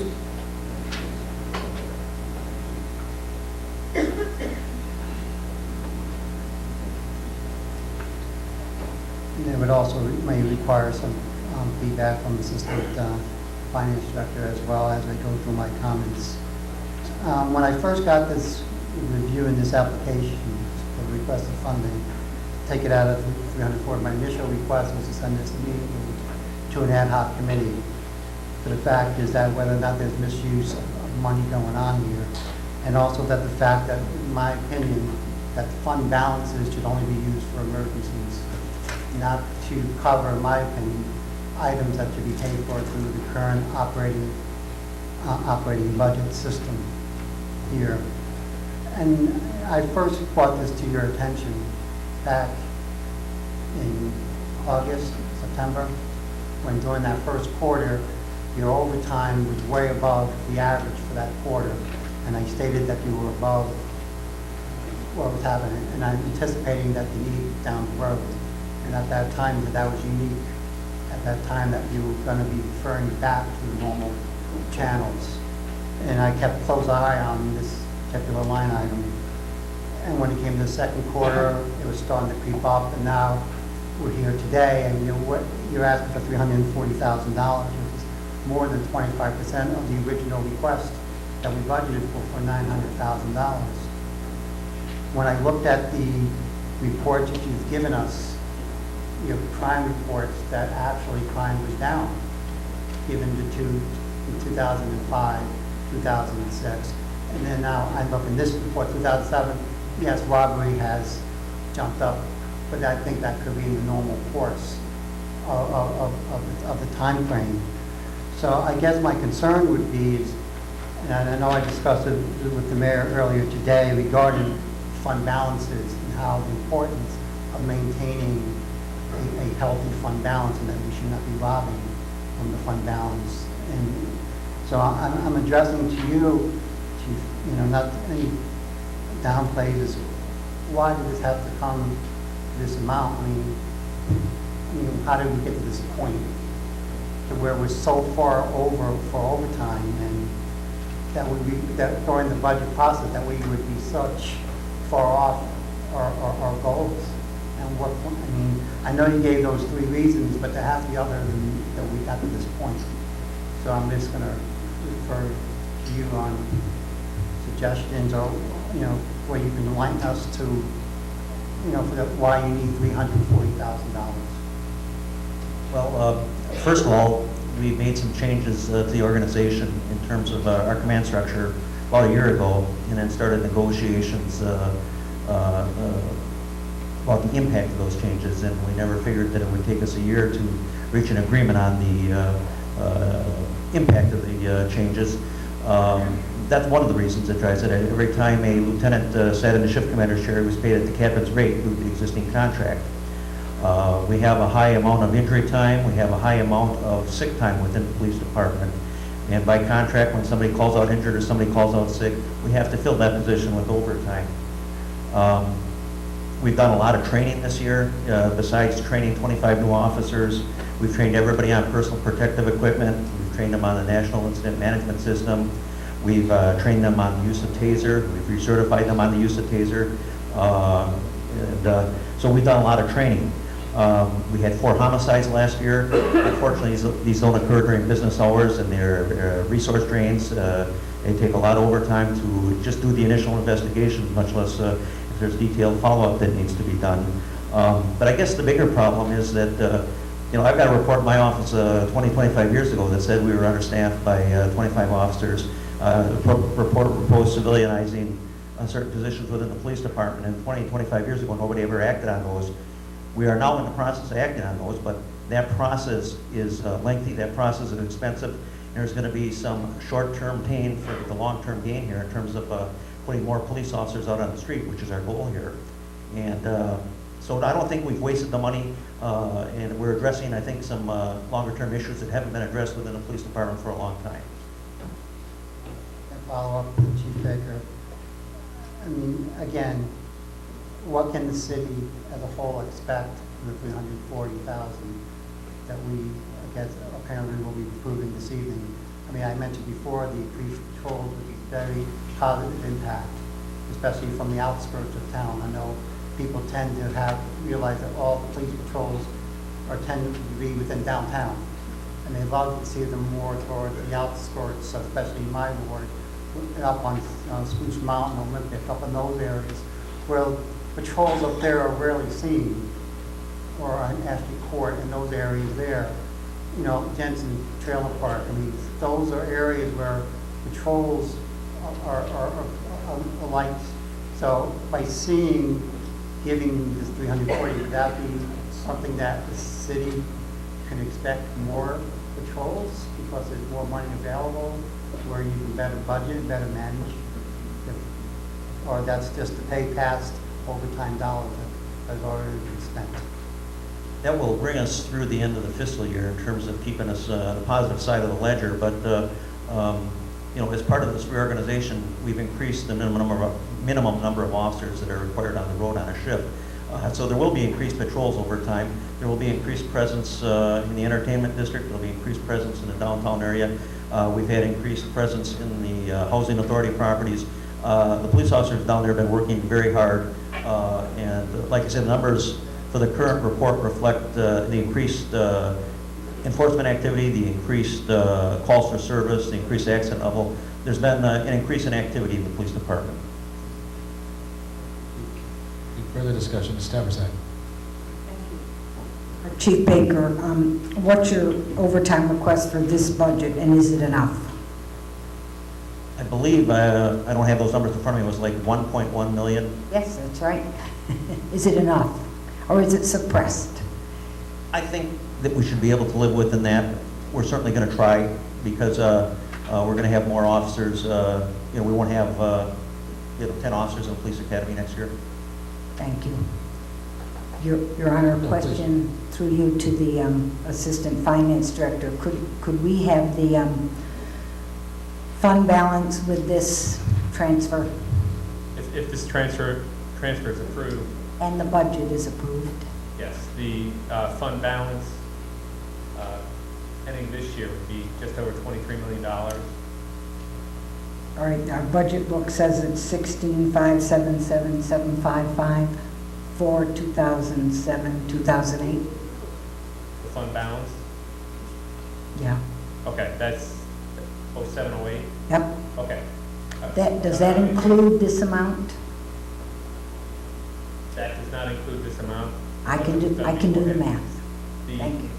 And it would also may require some feedback from the Assistant Finance Director as well as I go through my comments. When I first got this review in this application for requested funding, take it out of 340, my initial request was to send this immediately to an ad hoc committee. But the fact is that whether or not there's misuse of money going on here, and also that the fact that, in my opinion, that fund balances should only be used for emergencies, not to cover, in my opinion, items that should be paid for through the current operating budget system here. And I first brought this to your attention back in August, September, when during that first quarter, your overtime was way above the average for that quarter. And I stated that you were above what was happening, and I'm anticipating that you need down the road. And at that time, that was unique. At that time, that you were going to be referring back to the normal channels. And I kept a close eye on this particular line item. And when it came to the second quarter, it was starting to creep up, and now we're here today, and you're asking for $340,000, which is more than 25% of the original request that we budgeted for $900,000. When I looked at the reports that you've given us, your crime reports, that actually crime was down, given the two in 2005, 2006. And then now I look in this report, 2007, yes, robbery has jumped up, but I think that could be in the normal course of the time frame. So I guess my concern would be, and I know I discussed it with the mayor earlier today regarding fund balances and how the importance of maintaining a healthy fund balance, and that we should not be robbing from the fund balance. And so I'm addressing to you, to, not any downplay this. Why did this have to come to this amount? I mean, how did we get to this point to where we're so far over for overtime, and that during the budget process that we would be such far off our goals? And what, I know you gave those three reasons, but there has to be other than that we got to this point. So I'm just going to refer to you on suggestions, or where you can enlighten us to, for why you need $340,000. Well, first of all, we made some changes to the organization in terms of our command structure about a year ago, and then started negotiations about the impact of those changes, and we never figured that it would take us a year to reach an agreement on the impact of the changes. That's one of the reasons that drives it. Every time a lieutenant sat in the shift commander's chair, he was paid at the captain's rate through the existing contract. We have a high amount of injury time. We have a high amount of sick time within the police department. And by contract, when somebody calls out injured or somebody calls out sick, we have to fill that position with overtime. We've done a lot of training this year. Besides training 25 new officers, we've trained everybody on personal protective equipment. We've trained them on the National Incident Management System. We've trained them on the use of TASER. We've recertified them on the use of TASER. So we've done a lot of training. We had 4 homicides last year. Unfortunately, these don't occur during business hours, and they're resource drains. They take a lot of overtime to just do the initial investigation, much less if there's detailed follow-up that needs to be done. But I guess the bigger problem is that, I've got a report in my office 20, 25 years ago that said we were understaffed by 25 officers. Report proposed civilianizing certain positions within the police department, and 20, 25 years ago, nobody ever acted on those. We are now in the process of acting on those, but that process is lengthy, that process is expensive, and there's going to be some short-term pain for the long-term gain here in terms of putting more police officers out on the street, which is our goal here. And so I don't think we've wasted the money, and we're addressing, I think, some longer-term issues that haven't been addressed within the police department for a long time. And follow up with Chief Baker. Again, what can the city as a whole expect from the $340,000 that we, I guess, apparently will be approving this evening? I mentioned before the increased patrols would be very positive impact, especially from the outskirts of town. I know people tend to realize that all police patrols tend to be within downtown, and they love to see them more toward the outskirts, especially in my ward, up on Spruce Mountain, Olympic, up in those areas, where patrols up there are rarely seen, or on Ashley Court in those areas there. Jensen Trailer Park, those are areas where patrols are light. So by giving this 340, would that be something that the city can expect more patrols because there's more money available, where you can better budget, better manage? Or that's just to pay past overtime dollars that has already been spent? That will bring us through the end of the fiscal year in terms of keeping us on the positive side of the ledger. But, you know, as part of this reorganization, we've increased the minimum number of officers that are required on the road on a shift. So there will be increased patrols over time. There will be increased presence in the entertainment district. There will be increased presence in the downtown area. We've had increased presence in the housing authority properties. The police officers down there have been working very hard. And like I said, the numbers for the current report reflect the increased enforcement activity, the increased calls for service, the increased accident level. There's been an increase in activity in the police department. Further discussion, Ms. Taverside. Chief Baker, what's your overtime request for this budget, and is it enough? I believe, I don't have those numbers in front of me, it was like 1.1 million. Yes, that's right. Is it enough, or is it suppressed? I think that we should be able to live within that. We're certainly going to try, because we're going to have more officers. You know, we won't have 10 officers in the police academy next year. Thank you. Your Honor, a question through you to the Assistant Finance Director. Could we have the fund balance with this transfer? If this transfer is approved, And the budget is approved? yes, the fund balance ending this year would be just over $23 million. All right, our budget book says it's 16,577,755 for 2007, 2008. The fund balance, Yeah. okay, that's 0708? Yep. Okay. Does that include this amount? That does not include this amount? I can do the math. Thank you.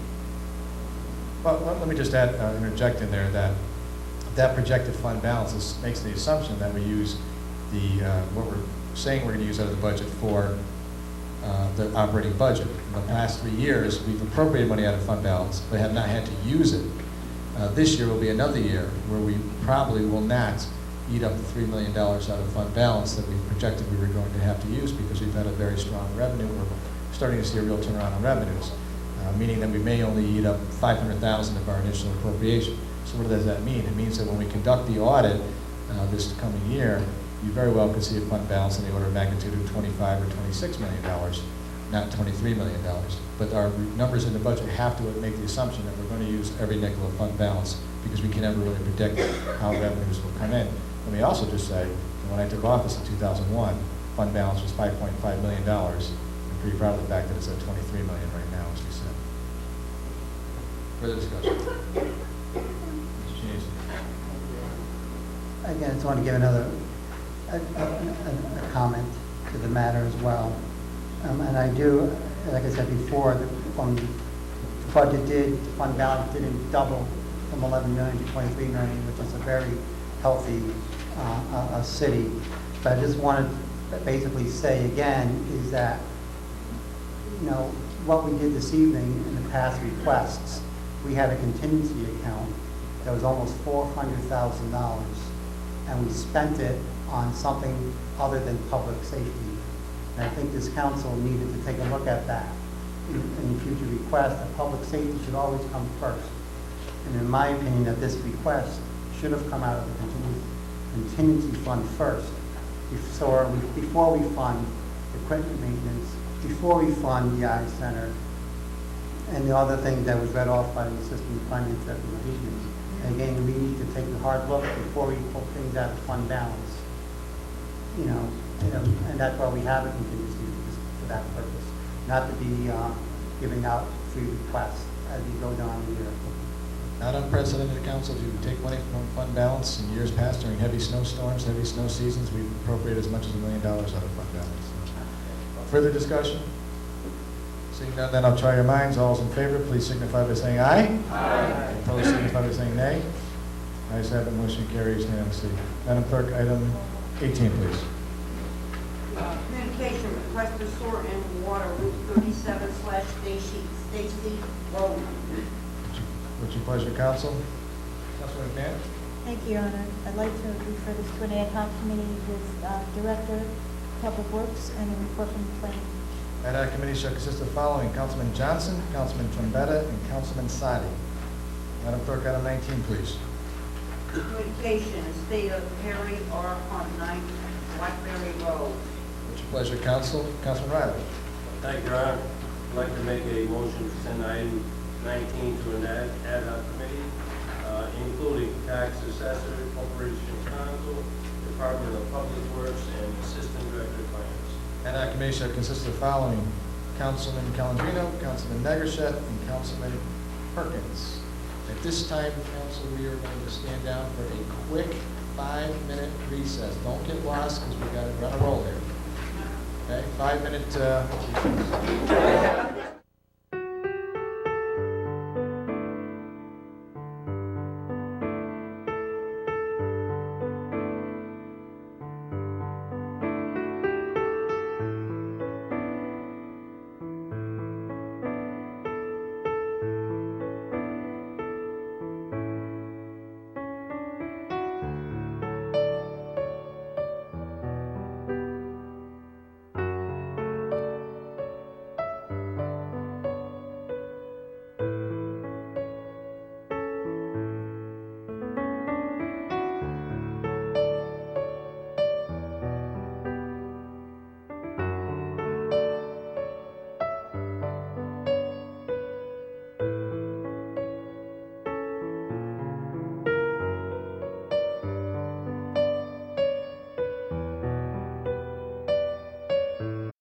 Well, let me just interject in there that projected fund balance makes the assumption that we use what we're saying we're going to use out of the budget for the operating budget. In the past 3 years, we've appropriated money out of fund balance, but have not had to use it. This year will be another year where we probably will not eat up the $3 million out of fund balance that we projected we were going to have to use, because we've had a very strong revenue. We're starting to see a real turnaround in revenues, meaning that we may only eat up $500,000 of our initial appropriation. So what does that mean? It means that when we conduct the audit this coming year, you very well could see a fund balance in the order of magnitude of $25 or $26 million, not $23 million. But our numbers in the budget have to make the assumption that we're going to use every nickel of fund balance, because we can never really predict how revenues will come in. Let me also just say, that when I took office in 2001, fund balance was $5.5 million. I'm pretty proud of the fact that it's at $23 million right now, as we said. Further discussion? Mr. Cheney. Again, I just want to give another a comment to the matter as well. And I do, like I said before, the fund balance didn't double from 11 million to 23 million, which is a very healthy city. But I just wanted to basically say again is that, you know, what we did this evening in the past requests, we had a contingency account that was almost $400,000, and we spent it on something other than public safety. And I think this council needed to take a look at that in future requests, that public safety should always come first. And in my opinion, that this request should have come out of the contingency fund first. Before we fund equipment maintenance, before we fund the Eye Center, and the other thing that was read off by the Assistant Finance Director. And again, we need to take a hard look before we pull things out of fund balance. You know, and that's why we have a contingency for that purpose, not to be giving out free requests as we go down the year. Not unprecedented, Council, to take money from fund balance. In years past, during heavy snowstorms, heavy snow seasons, we've appropriated as much as $1 million out of fund balance. Further discussion? Seeing none, then I'll try your minds. All those in favor, please signify by saying aye. Aye. Opposed, signify by saying nay. Ayes have it, motion carries unanimously. Madam Clerk, item 18, please. Communication, request for sewer and water, Route 37/Stacy Road. What's your pleasure, council? Councilman McMahon? Thank you, Your Honor. I'd like to refer this to an ad hoc committee with Director, Public Works, and a report from the planning. Ad hoc committee shall consist of the following: Councilman Johnson, Councilman Trombetta, and Councilman Sadi. Madam Clerk, item 19, please. Communication, estate of Harry R. Hunt, 9 Blackberry Road. What's your pleasure, council? Councilman Riley? Thank you, Your Honor. I'd like to make a motion to send item 19 to an ad hoc committee, including tax assessor, corporation counsel, Department of Public Works, and Assistant Director of Finance. Ad hoc committee shall consist of the following: Councilman Calandrino, Councilman Negrishet, and Councilman Perkins. At this time, council, we are going to stand down for a quick 5-minute recess. Don't get lost, because we've got to run a roll here. Okay, 5-minute recess.